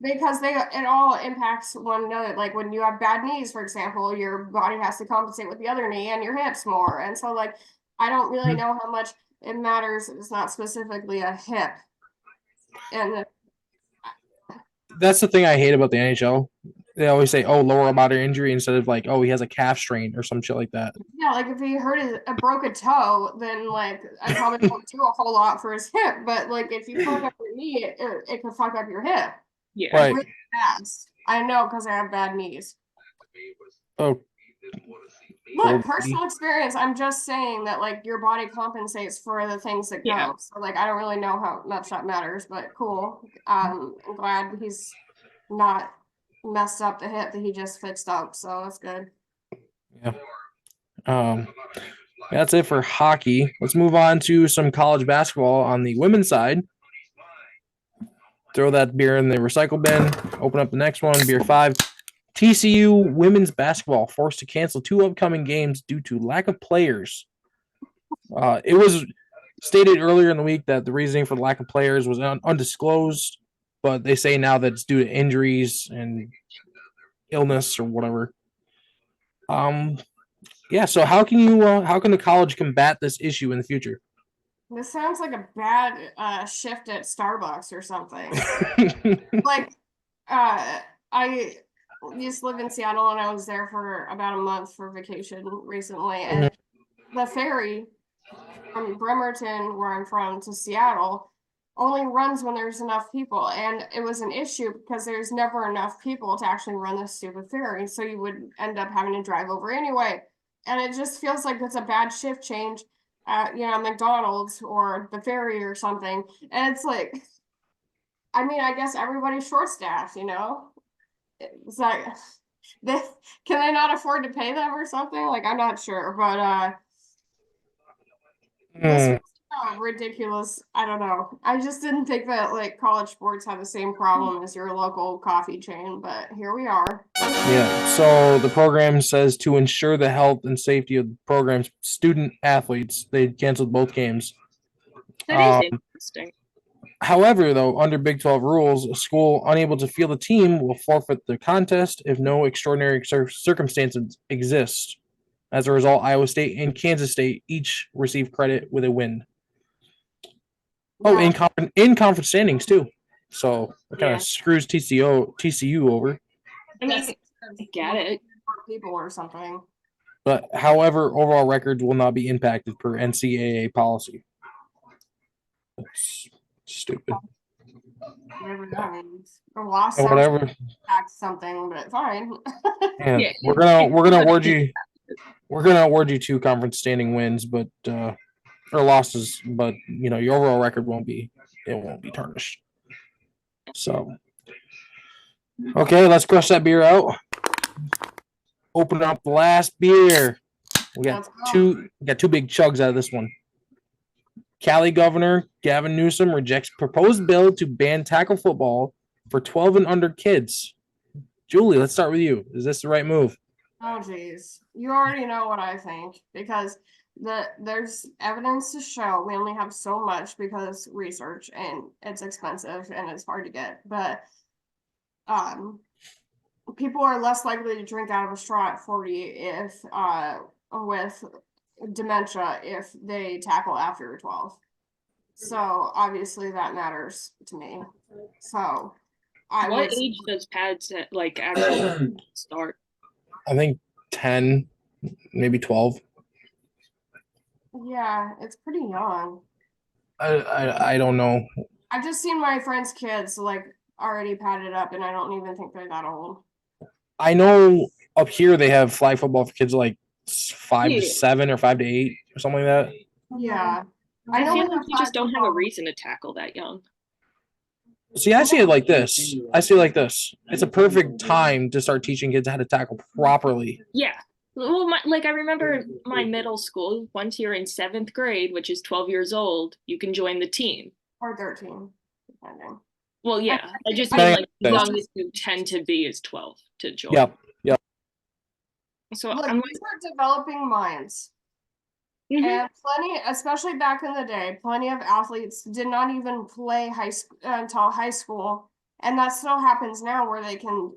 Because it all impacts one another. Like when you have bad knees, for example, your body has to compensate with the other knee and your hips more. And so, like, I don't really know how much it matters. It's not specifically a hip. And that's the thing I hate about the NHL they always say, "Oh, lower body injury," instead of like, "Oh, he has a calf strain" or some shit like that. Yeah, like if he broke a toe, then like I probably don't do a whole lot for his hip. But like if you fuck up your knee, it could fuck up your hip. Yeah. Right. Really fast. I know because I have bad knees. Oh, Look, personal experience. I'm just saying that like your body compensates for the things that go. Yeah. So like I don't really know how much that matters, but cool. I'm glad he's not messed up the hip that he just fixed up. So that's good. yeah. That's it for hockey. Let's move on to some college basketball on the women's side. Throw that beer in the recycle bin. Open up the next one, beer 5. TCU women's basketball forced to cancel 2 upcoming games due to lack of players. It was stated earlier in the week that the reasoning for the lack of players was undisclosed, but they say now that it's due to injuries and illness or whatever. Yeah. So how can the college combat this issue in the future? This sounds like a bad shift at Starbucks or something. Like, I used to live in Seattle and I was there for about a month for vacation recently. And the ferry from Bremerton, where I'm from, to Seattle only runs when there's enough people. And it was an issue because there's never enough people to actually run this stupid ferry. So you would end up having to drive over anyway. And it just feels like it's a bad shift change at, McDonald's or the ferry or something. And it's like, I mean, I guess everybody's short staffed, It's like, can they not afford to pay them or something? Like, I'm not sure, but this was ridiculous. I don't know. I just didn't think that like college sports have the same problem as your local coffee chain, but here we are. Yeah. So the program says to ensure the health and safety of the program's student athletes, they canceled both games. That is interesting. However, though, under Big 12 rules, a school unable to field a team will forfeit the contest if no extraordinary circumstances exist. As a result, Iowa State and Kansas State each receive credit with a win. Oh, in conference standings too. So it kind of screws TCU over. I mean, I get it. People or something. But however, overall records will not be impacted per NCAA policy. That's stupid. Whatever that means. Or lost whatever. Something, but fine. Yeah, we're gonna award you 2 conference standing wins, but or losses, but your overall record won't be tarnished. So okay, let's crush that beer out. Open up the last beer. We got two big chugs out of this one. Cali Governor Gavin Newsom rejects proposed bill to ban tackle football for 12 and under kids. Julie, let's start with you. Is this the right move? Oh, geez. You already know what I think because there's evidence to show we only have so much because research and it's expensive and it's hard to get. But people are less likely to drink out of a straw at 40 if with dementia if they tackle after 12. So obviously that matters to me. So what age does pads actually start? I think 10, maybe 12. Yeah, it's pretty young. I don't know. I've just seen my friends' kids like already padded up, and I don't even think they're that old. I know up here they have flag football for kids like 5 to 7 or 5 to 8 or something like that. Yeah, I feel like you just don't have a reason to tackle that young. See, I see it like this. It's a perfect time to start teaching kids how to tackle properly. Yeah. Well, I remember my middle school, once you're in 7th grade, which is 12 years old, you can join the team. Or 13, depending. Well, yeah. I just mean the youngest you tend to be is 12 to join. Yep. So look, these are developing minds. Mm-hmm. And plenty, especially back in the day, plenty of athletes did not even play until high school. And that still happens now where they can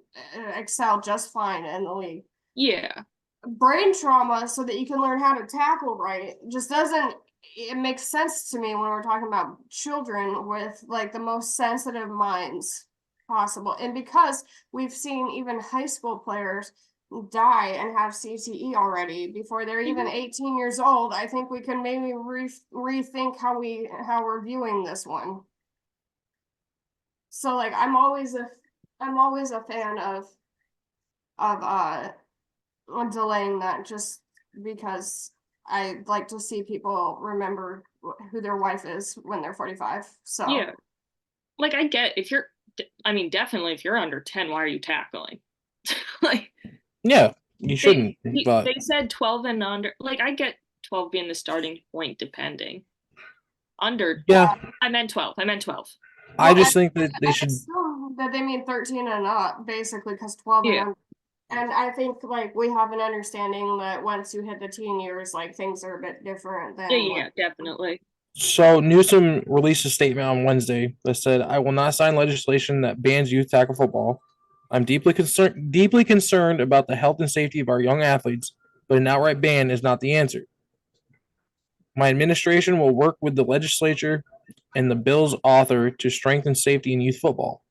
excel just fine in the league. Yeah. Brain trauma so that you can learn how to tackle right just doesn't, it makes sense to me when we're talking about children with like the most sensitive minds. possible. And because we've seen even high school players die and have CTE already before they're even 18 years old, I think we can maybe rethink how we're viewing this one. So like I'm always a fan of delaying that, just because I like to see people remember who their wife is when they're 45. So Yeah. Like I get if you're, I mean, definitely if you're under 10, why are you tackling? Like, Yeah, you shouldn't. But they said 12 and under. Like I get 12 being the starting point, depending. Under, yeah, I meant 12. I just think that they should. that they mean 13 and up, basically, because 12 and Yeah. under. And I think like we have an understanding that once you hit the teen years, like things are a bit different than Yeah, definitely. So Newsom released a statement on Wednesday that said, "I will not sign legislation that bans youth tackle football. I'm deeply concerned about the health and safety of our young athletes, but an outright ban is not the answer. My administration will work with the legislature and the bill's author to strengthen safety in youth football,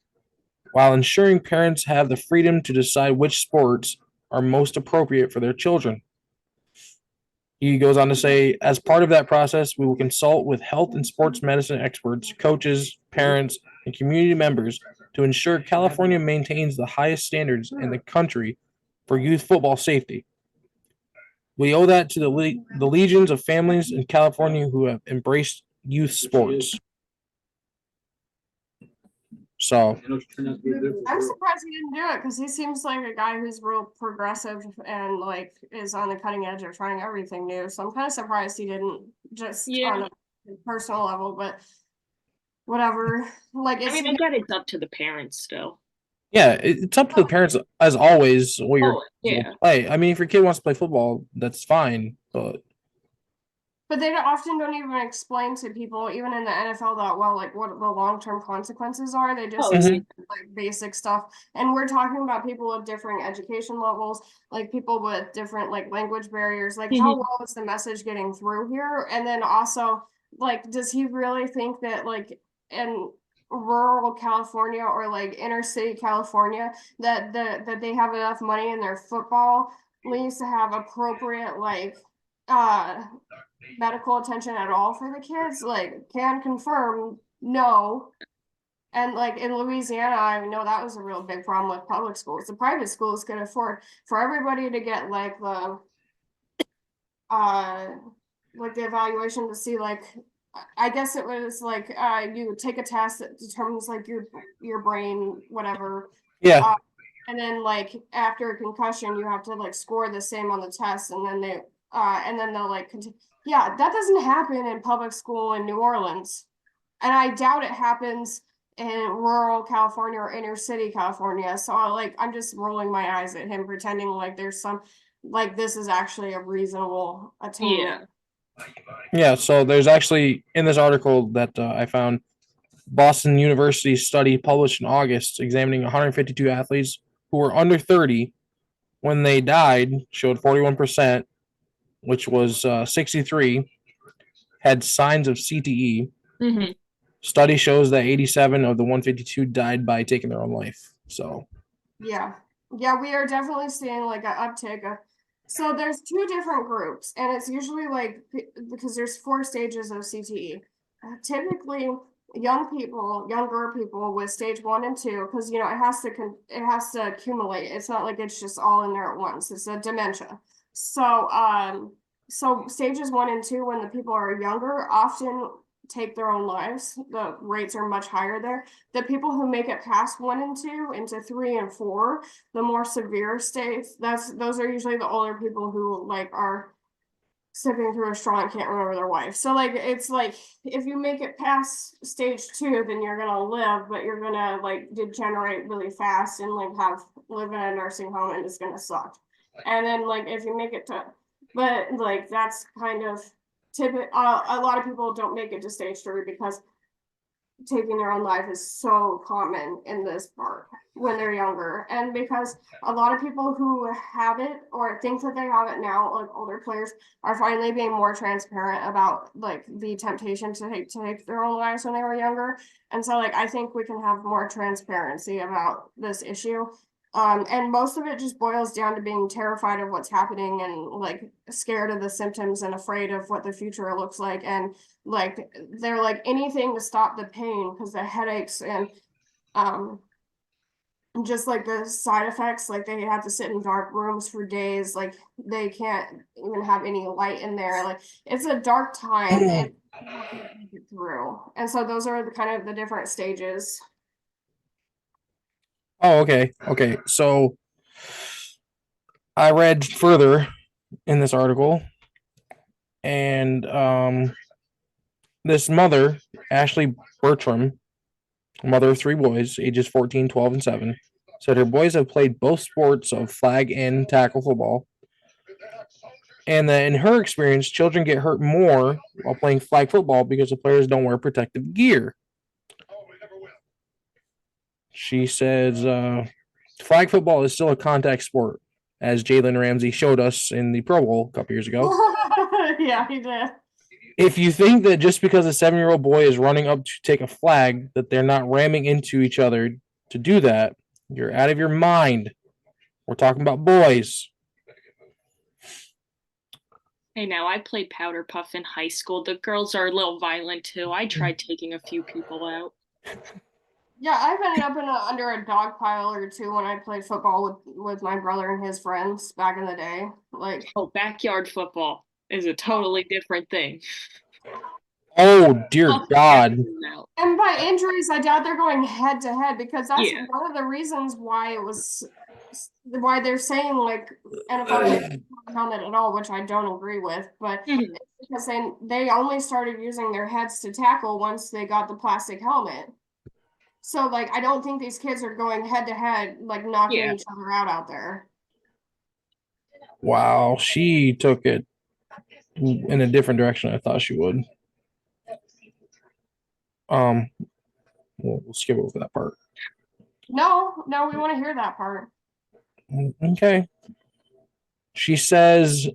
while ensuring parents have the freedom to decide which sports are most appropriate for their children." He goes on to say, as part of that process, we will consult with health and sports medicine experts, coaches, parents, and community members to ensure California maintains the highest standards in the country for youth football safety. We owe that to the legions of families in California who have embraced youth sports. So, I'm surprised he didn't do it, because he seems like a guy who's real progressive and like is on the cutting edge of trying everything new. So I'm kind of surprised he didn't, just on a personal level, but whatever. Like, I mean, I get it's up to the parents still. yeah, it's up to the parents as always. What your yeah. play. I mean, if your kid wants to play football, that's fine. But they often don't even explain to people, even in the NFL, that well, like what the long-term consequences are. They just say like basic stuff. And we're talking about people with different education levels, like people with different like language barriers. Like how well is the message getting through here? And then also, like, does he really think that like in rural California or like inner city California that they have enough money in their football leagues to have appropriate like medical attention at all for the kids? Like, can confirm no. And like in Louisiana, I know that was a real big problem with public schools. The private schools could afford for everybody to get like the evaluation to see like, I guess it was like you take a test that determines like your brain whatever. Yeah. And then like after a concussion, you have to like score the same on the test, and then they'll like continue. Yeah, that doesn't happen in public school in New Orleans. And I doubt it happens in rural California or inner city California. So I'm just rolling my eyes at him, pretending like there's some, like this is actually a reasonable attainment. Yeah, so there's actually, in this article that I found, Boston University study published in August examining 152 athletes who were under 30 when they died showed 41%, which was 63, had signs of CTE. Study shows that 87 of the 152 died by taking their own life. So yeah, we are definitely seeing like an uptick. So there's two different groups, and it's usually like, because there's 4 stages of CTE. Typically younger people with stage 1 and 2, because it has to accumulate. It's not like it's just all in there at once. It's a dementia. So stages 1 and 2, when the people are younger, often take their own lives. The rates are much higher there. The people who make it past 1 and 2 into 3 and 4, the more severe states, those are usually the older people who like are slipping through a straw and can't remember their wife. So like it's like if you make it past stage 2, then you're gonna live, but you're gonna like degenerate really fast and like live in a nursing home, and it's gonna suck. And then like if you make it to, but like that's kind of typical. A lot of people don't make it to stage 3 because taking their own life is so common in this part when they're younger. And because a lot of people who have it or think that they have it now, like older players, are finally being more transparent about like the temptation to take their own lives when they were younger. And so like I think we can have more transparency about this issue. And most of it just boils down to being terrified of what's happening and like scared of the symptoms and afraid of what the future looks like. And like they're like anything to stop the pain because the headaches and just like the side effects, like they have to sit in dark rooms for days, like they can't even have any light in there. Like it's a dark time and people can't make it through. And so those are the kind of the different stages. Oh, okay. Okay. So I read further in this article, and this mother, Ashley Bertram, mother of 3 boys, ages 14, 12, and 7, said her boys have played both sports of flag and tackle football, and that in her experience, children get hurt more while playing flag football because the players don't wear protective gear. She says flag football is still a contact sport, as Jalen Ramsey showed us in the Pro Bowl a couple years ago. Yeah, he did. If you think that just because a 7-year-old boy is running up to take a flag, that they're not ramming into each other to do that, you're out of your mind. We're talking about boys. Hey, now I played powder puff in high school. The girls are a little violent too. I tried taking a few people out. Yeah, I've ended up under a dog pile or two when I played football with my brother and his friends back in the day. Like, oh, backyard football is a totally different thing. Oh, dear God. And by injuries, I doubt they're going head to head because that's one of the reasons why why they're saying like NFL helmet at all, which I don't agree with, but it's because they only started using their heads to tackle once they got the plastic helmet. So like I don't think these kids are going head to head, like knocking each other out there. Wow, she took it in a different direction I thought she would. We'll skip over that part. No, we want to hear that part. Okay. She says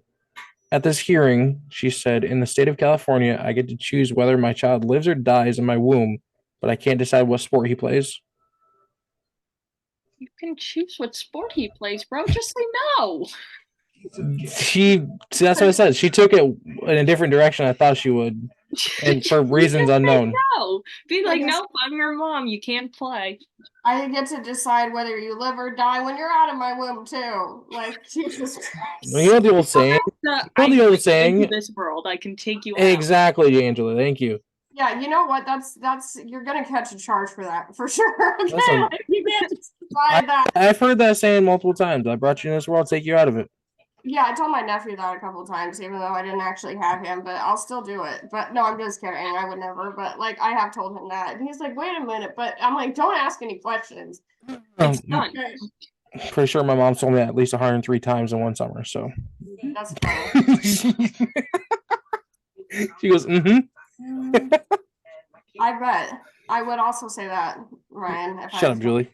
at this hearing, she said, in the state of California, I get to choose whether my child lives or dies in my womb, but I can't decide what sport he plays. You can choose what sport he plays, bro. Just say no. That's what I said. She took it in a different direction I thought she would. And for reasons unknown. No. Be like, no, I'm your mom. You can't play. I get to decide whether you live or die when you're out of my womb too. Like Jesus Christ. You know the old saying. Into this world, I can take you out. Exactly, Angela. Thank you. Yeah, you know what? That's you're gonna catch a charge for that for sure. Okay, Listen, like, you can't decide that. I've heard that saying multiple times. I brought you in this world, take you out of it. Yeah, I told my nephew that a couple times, even though I didn't actually have him, but I'll still do it. But no, I'm just kidding. I would never. But like, I have told him that, and he's like, "Wait a minute," but I'm like, "Don't ask any questions." It's done. Okay. Pretty sure my mom told me that at least 103 times in one summer. So that's funny. She goes, mm-hmm. I bet. I would also say that, Ryan. Shut up, Julie.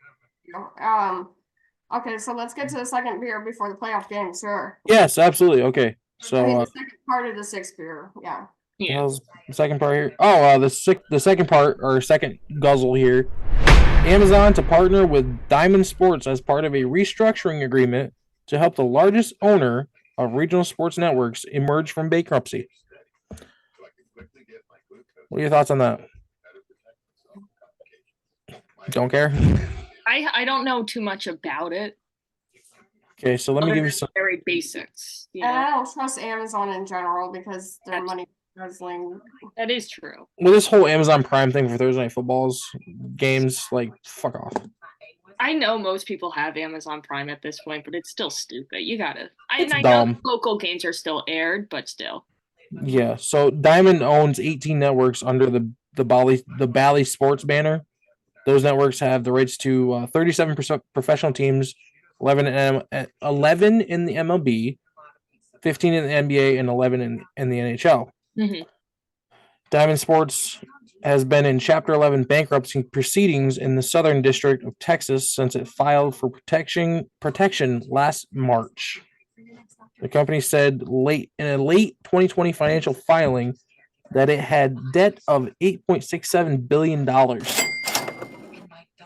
Okay, so let's get to the second beer before the playoff game, sure. Yes, absolutely. Okay, so the second part of the sixth beer, yeah. The second part here. Oh, the second part or second guzzle here. Amazon to partner with Diamond Sports as part of a restructuring agreement to help the largest owner of regional sports networks emerge from bankruptcy. What are your thoughts on that? Don't care? I don't know too much about it. Okay, so let me give you some very basics. And I don't trust Amazon in general because their money guzzling. That is true. With this whole Amazon Prime thing for Thursday Night Football's games, like, fuck off. I know most people have Amazon Prime at this point, but it's still stupid. You gotta. It's I dumb. know local games are still aired, but still. Yeah, so Diamond owns 18 networks under the Bally Sports banner. Those networks have the rights to 37% professional teams, 11 in the MLB, 15 in the NBA, and 11 in the NHL. Mm-hmm. Diamond Sports has been in Chapter 11 bankruptcy proceedings in the Southern District of Texas since it filed for protection last March. The company said in a late 2020 financial filing that it had debt of $8.67 billion,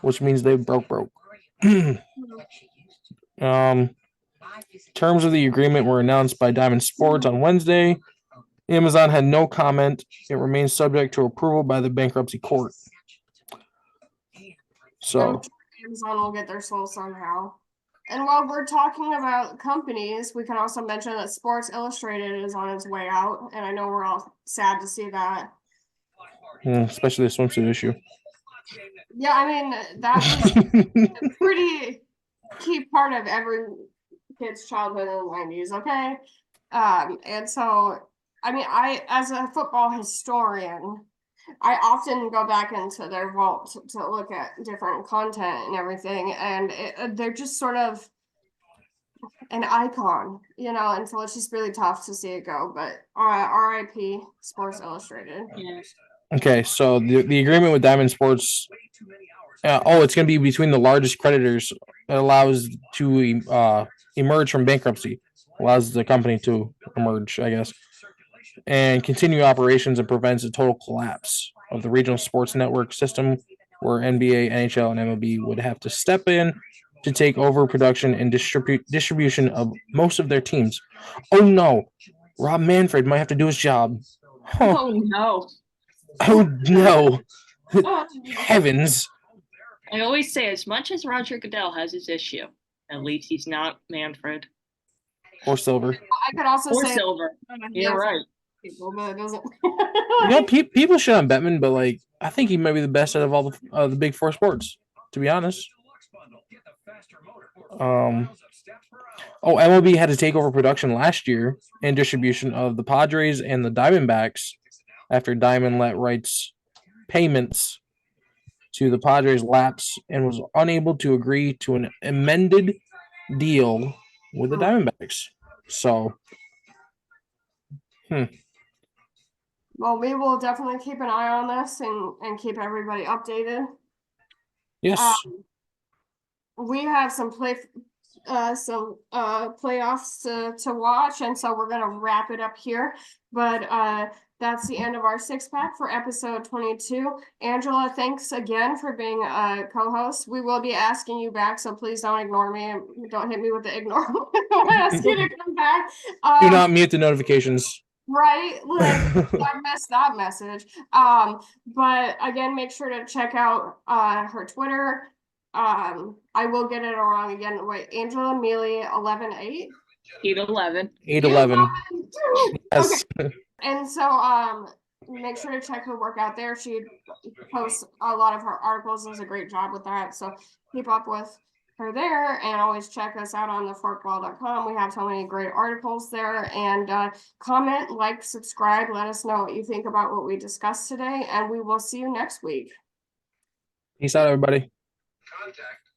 which means they broke. Terms of the agreement were announced by Diamond Sports on Wednesday. Amazon had no comment. It remains subject to approval by the bankruptcy court. So I'm sure Amazon will get their soul somehow. And while we're talking about companies, we can also mention that Sports Illustrated is on its way out, and I know we're all sad to see that. especially the swimsuit issue. Yeah, I mean, that was a pretty key part of every kid's childhood in the 90s, okay? And so, I mean, as a football historian, I often go back into their vault to look at different content and everything, and they're just sort of an icon, and so it's just really tough to see it go, but RIP Sports Illustrated. Yeah. Okay, so the agreement with Diamond Sports, it's going to be between the largest creditors. It allows to emerge from bankruptcy, allows the company to emerge, I guess, and continue operations and prevents a total collapse of the regional sports network system where NBA, NHL, and MLB would have to step in to take over production and distribution of most of their teams. Oh no, Rob Manfred might have to do his job. Huh. Oh no. Oh no. Heavens. I always say, as much as Roger Goodell has his issue, at least he's not Manfred. Or Silver. I could also Or say Silver. You're right. people, but it doesn't. People shit on Bettman, but I think he might be the best out of all the big four sports, to be honest. MLB had to take over production last year and distribution of the Padres and the Diamondbacks after Diamond let rights payments to the Padres lapse and was unable to agree to an amended deal with the Diamondbacks. So, Well, we will definitely keep an eye on this and keep everybody updated. yes. We have some playoffs to watch, and so we're gonna wrap it up here. But that's the end of our 6-pack for episode 22. Angela, thanks again for being a co-host. We will be asking you back, so please don't ignore me. Don't hit me with the ignore. I'll ask you to come back. Do not mute the notifications. Right, I missed that message. But again, make sure to check out her Twitter. I will get it wrong again. Wait, Angela Miele 11-8? 8-11. 8-11. Yes. Okay. And so make sure to check her work out there. She posts a lot of her articles, does a great job with that. So keep up with her there, and always check us out on theforkball.com. We have so many great articles there. And comment, like, subscribe, let us know what you think about what we discussed today, and we will see you next week. Peace out, everybody. Contact.